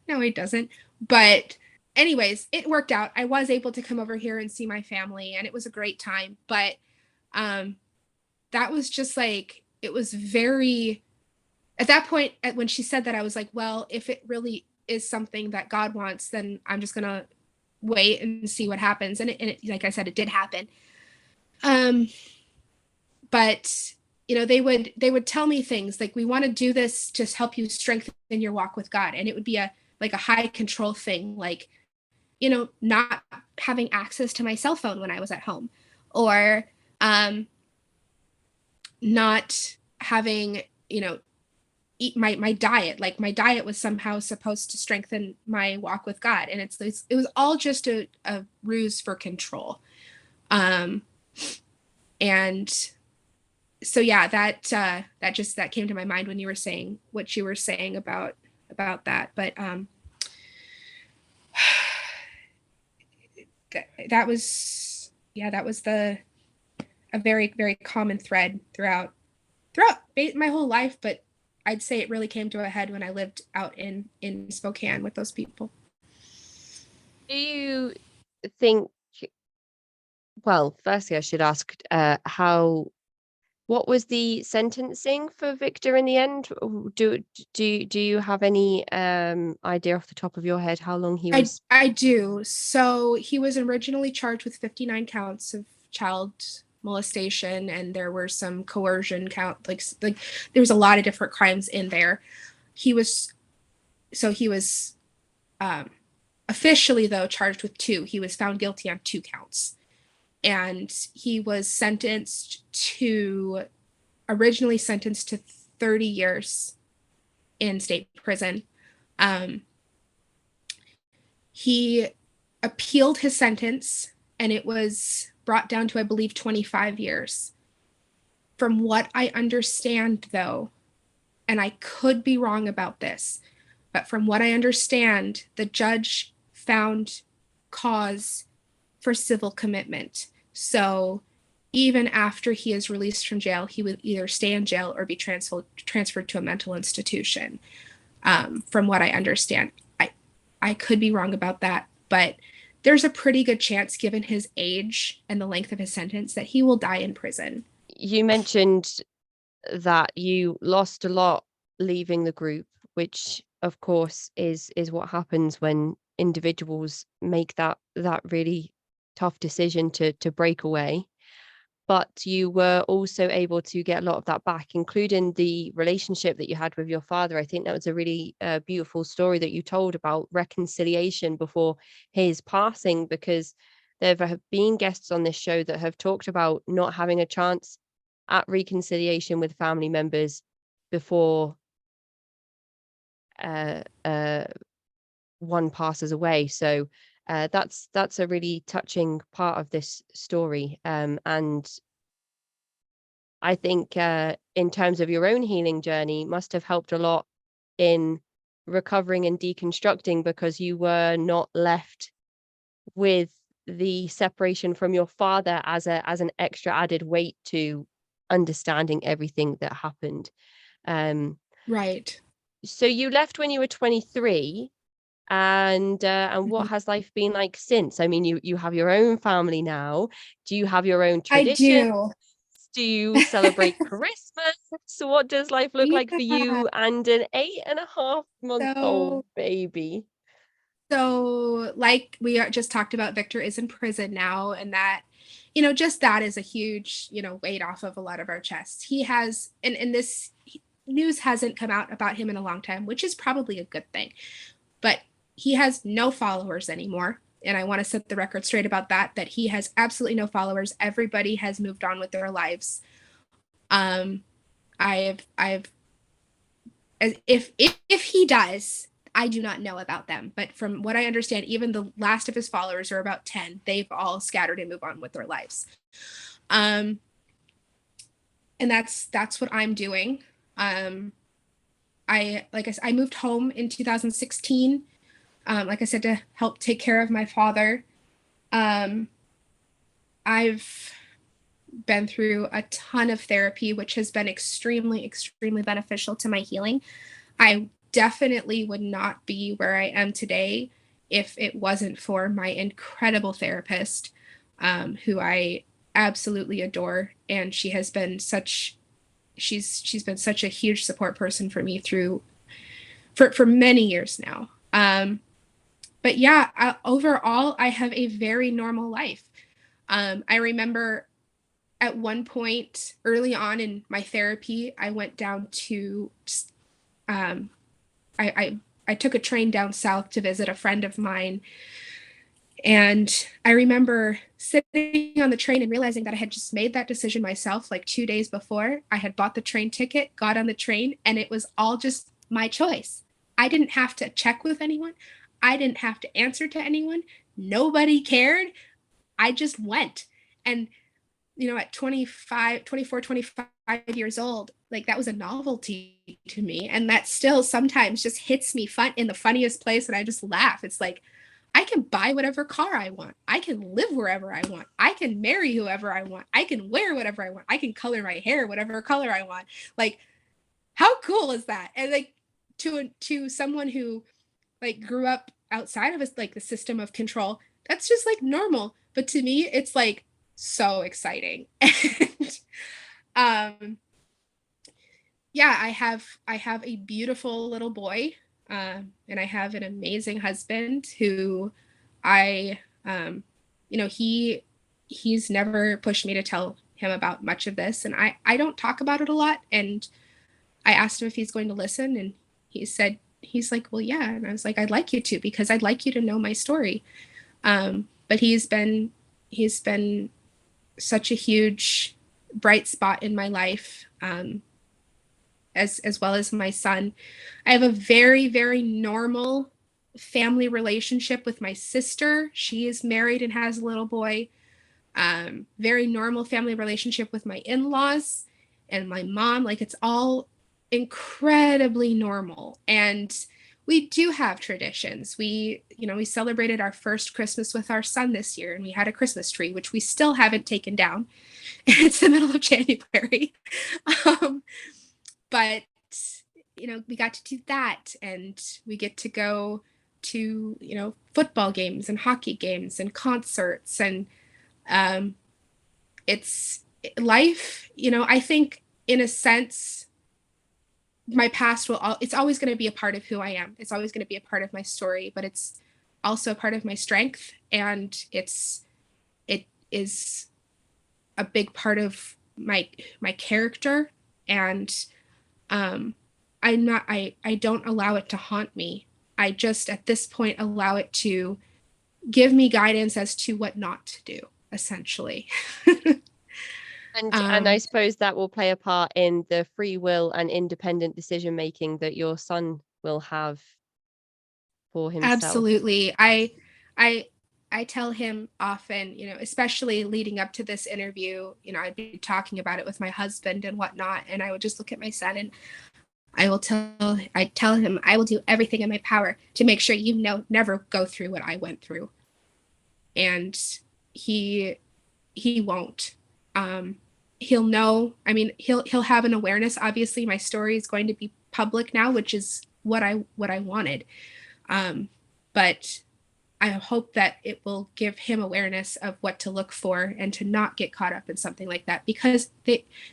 No, he doesn't. But anyways, it worked out. I was able to come over here and see my family, and it was a great time. But that was just like, it was very, at that point, when she said that, I was like, well, if it really is something that God wants, then I'm just going to wait and see what happens. And it, like I said, it did happen. But they would tell me things like, we want to do this to help you strengthen your walk with God. And it would be a high control thing, like, not having access to my cell phone when I was at home, or not having, eat my diet. Like, my diet was somehow supposed to strengthen my walk with God. And it was all just a ruse for control. And so yeah, that came to my mind when you were saying what you were saying about that. But that was a very, very common thread throughout my whole life. But I'd say it really came to a head when I lived out in Spokane with those people. Do you think, well, firstly, I should ask, what was the sentencing for Victor in the end? Do you have any idea off the top of your head how long he was? I do. So he was originally charged with 59 counts of child molestation, and there were some coercion count, like there was a lot of different crimes in there. He was officially, though, charged with 2. He was found guilty on 2 counts. And he was originally sentenced to 30 years in state prison. He appealed his sentence, and it was brought down to, I believe, 25 years. From what I understand, though, and I could be wrong about this, but from what I understand, the judge found cause for civil commitment. So even after he is released from jail, he would either stay in jail or be transferred to a mental institution. From what I understand, I could be wrong about that, but there's a pretty good chance, given his age and the length of his sentence, that he will die in prison. You mentioned that you lost a lot leaving the group, which of course is what happens when individuals make that really tough decision to break away. But you were also able to get a lot of that back, including the relationship that you had with your father. I think that was a really beautiful story that you told about reconciliation before his passing, because there have been guests on this show that have talked about not having a chance at reconciliation with family members before one passes away. So that's a really touching part of this story. And I think in terms of your own healing journey, must have helped a lot in recovering and deconstructing, because you were not left with the separation from your father as an extra added weight to understanding everything that happened. Right. So you left when you were 23, and what has life been like since? I mean, you have your own family now. Do you have your own I tradition? do. Do you celebrate Christmas? So what does life look like for Yeah. you and an 8.5-month-old baby? So, like we just talked about, Victor is in prison now, and that, just that is a huge, weight off of a lot of our chests. He has, and this news hasn't come out about him in a long time, which is probably a good thing. But he has no followers anymore. And I want to set the record straight about that he has absolutely no followers. Everybody has moved on with their lives. I've if he does, I do not know about them, but from what I understand, even the last of his followers are about 10. They've all scattered and moved on with their lives. Um, and that's what I'm doing. I moved home in 2016. Like I said, to help take care of my father. I've been through a ton of therapy, which has been extremely, extremely beneficial to my healing. I definitely would not be where I am today if it wasn't for my incredible therapist, who I absolutely adore, and she's been such a huge support person for me for many years now. But yeah, overall, I have a very normal life. I remember at one point early on in my therapy, I went down to, um, I took a train down south to visit a friend of mine. And I remember sitting on the train and realizing that I had just made that decision myself like 2 days before. I had bought the train ticket, got on the train, and it was all just my choice. I didn't have to check with anyone. I didn't have to answer to anyone. Nobody cared. I just went. And at 25 years old, like that was a novelty to me. And that still sometimes just hits me in the funniest place. And I just laugh. It's like, I can buy whatever car I want. I can live wherever I want. I can marry whoever I want. I can wear whatever I want. I can color my hair whatever color I want. Like, how cool is that? And like to someone who like grew up outside of us, like the system of control, that's just like normal. But to me, it's like so exciting. And yeah, I have a beautiful little boy, and I have an amazing husband who I he's never pushed me to tell him about much of this, and I don't talk about it a lot. And I asked him if he's going to listen, and he's like, well, yeah. And I was like, I'd like you to, because I'd like you to know my story. But he's been such a huge bright spot in my life, as well as my son. I have a very, very normal family relationship with my sister. She is married and has a little boy. Very normal family relationship with my in-laws and my mom. Like, it's all incredibly normal. And we do have traditions. We celebrated our first Christmas with our son this year, and we had a Christmas tree, which we still haven't taken down. It's the middle of January. um, but we got to do that, and we get to go to football games and hockey games and concerts. And it's life. I think in a sense, my past it's always going to be a part of who I am. It's always going to be a part of my story, but it's also a part of my strength, and it is a big part of my character. And I don't allow it to haunt me. I just at this point allow it to give me guidance as to what not to do, essentially. And I suppose that will play a part in the free will and independent decision making that your son will have for himself. Absolutely. I tell him often, especially leading up to this interview, I'd be talking about it with my husband and whatnot, and I would just look at my son, and I tell him, I will do everything in my power to make sure never go through what I went through. And he won't. He'll know. I mean, he'll have an awareness. Obviously, my story is going to be public now, which is what I wanted. But I hope that it will give him awareness of what to look for and to not get caught up in something like that, because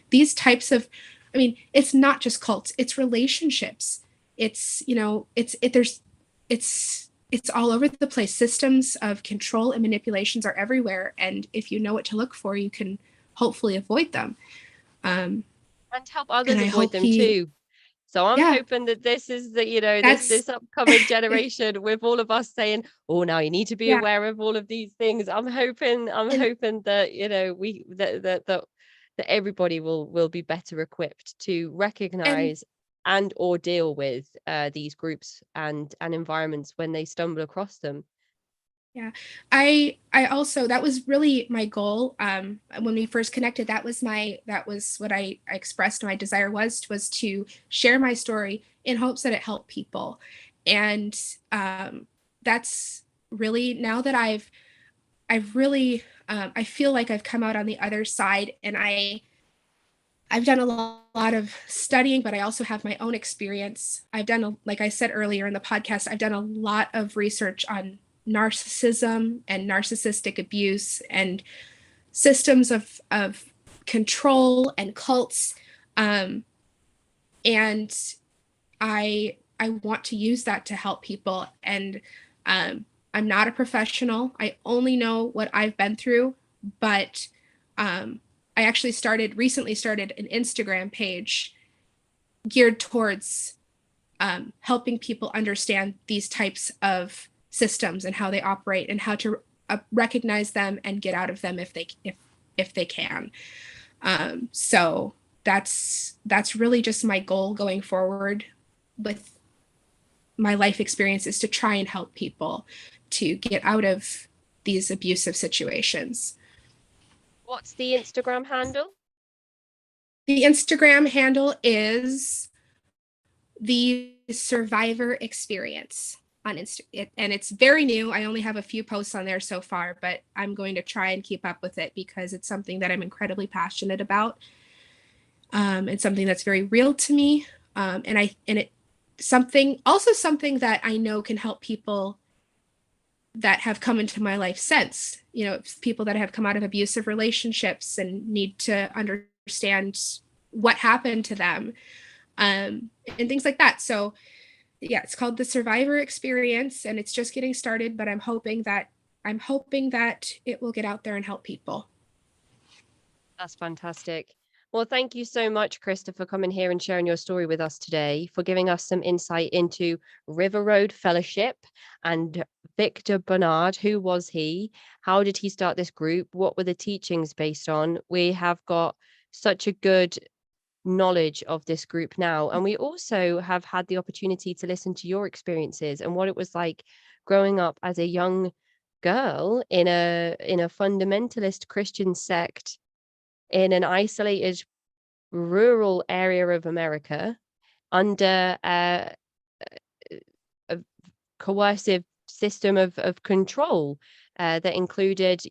these types of, I mean, it's not just cults, it's relationships. It's all over the place. Systems of control and manipulations are everywhere, and if you know what to look for, you can hopefully avoid them. And help others and I avoid hope them too. So I'm yeah, hoping that this is that's this upcoming generation with all of us saying, oh, now you need to be yeah. aware of all of these things. I'm hoping And that we that everybody will be better equipped to and recognize and or deal with these groups and environments when they stumble across them. Yeah. I also, that was really my goal. When we first connected, that was what I expressed my desire was to share my story in hopes that it helped people. And that's really, now that I've really I feel like I've come out on the other side, and I've done a lot of studying, but I also have my own experience. Like I said earlier in the podcast, I've done a lot of research on narcissism and narcissistic abuse and systems of control and cults. Um, and I want to use that to help people. And I'm not a professional. I only know what I've been through, but I actually recently started an Instagram page geared towards helping people understand these types of systems and how they operate and how to recognize them and get out of them if they can. So that's really just my goal going forward with my life experience, is to try and help people to get out of these abusive situations. What's the Instagram handle? The Instagram handle is the Survivor Experience on Instagram, and it's very new. I only have a few posts on there so far, but I'm going to try and keep up with it because it's something that I'm incredibly passionate about. It's something that's very real to me, something that I know can help people that have come into my life since. People that have come out of abusive relationships and need to understand what happened to them, and things like that. So yeah, it's called the Survivor Experience, and it's just getting started, but I'm hoping that it will get out there and help people. That's fantastic. Well, thank you so much, Krista, for coming here and sharing your story with us today, for giving us some insight into River Road Fellowship and Victor Bernard. Who was he? How did he start this group? What were the teachings based on? We have got such a good knowledge of this group now, and we also have had the opportunity to listen to your experiences and what it was like growing up as a young girl in a fundamentalist Christian sect in an isolated rural area of America under a coercive system of control that included,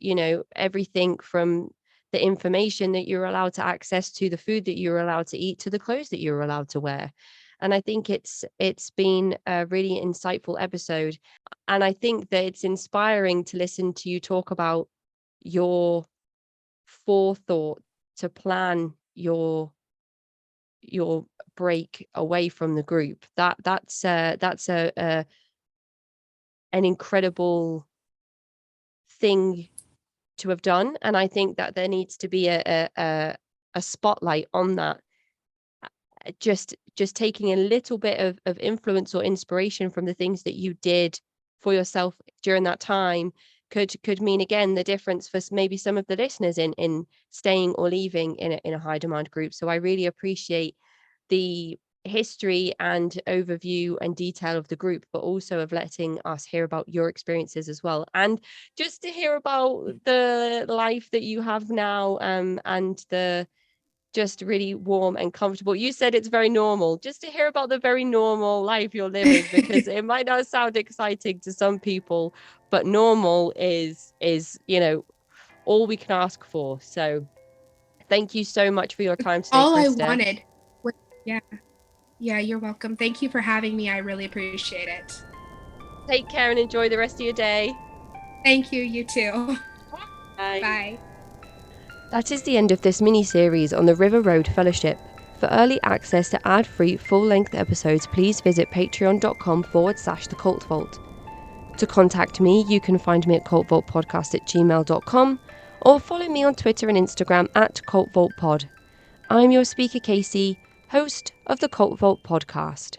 everything from the information that you're allowed to access, to the food that you're allowed to eat, to the clothes that you're allowed to wear. And I think it's been a really insightful episode. And I think that it's inspiring to listen to you talk about your forethought to plan your break away from the group. That's an incredible thing to have done, and I think that there needs to be a spotlight on that. Just taking a little bit of influence or inspiration from the things that you did for yourself during that time could mean, again, the difference for maybe some of the listeners in staying or leaving in a high demand group. So I really appreciate the history and overview and detail of the group, but also of letting us hear about your experiences as well, and just to hear about the life that you have now, and the just really warm and comfortable. You said it's very normal. Just to hear about the very normal life you're living, because it might not sound exciting to some people, but normal is all we can ask for. So thank you so much for your time today, All Krista. I wanted. Yeah, you're welcome. Thank you for having me. I really appreciate it. Take care and enjoy the rest of your day. Thank you. You too. Bye. Bye. That is the end of this mini-series on the River Road Fellowship. For early access to ad-free full-length episodes, please visit patreon.com/The Cult Vault. To contact me, you can find me at cultvaultpodcast@gmail.com, or follow me on Twitter and Instagram @cultvaultpod. I'm your speaker, Casey, host of the Cult Vault Podcast.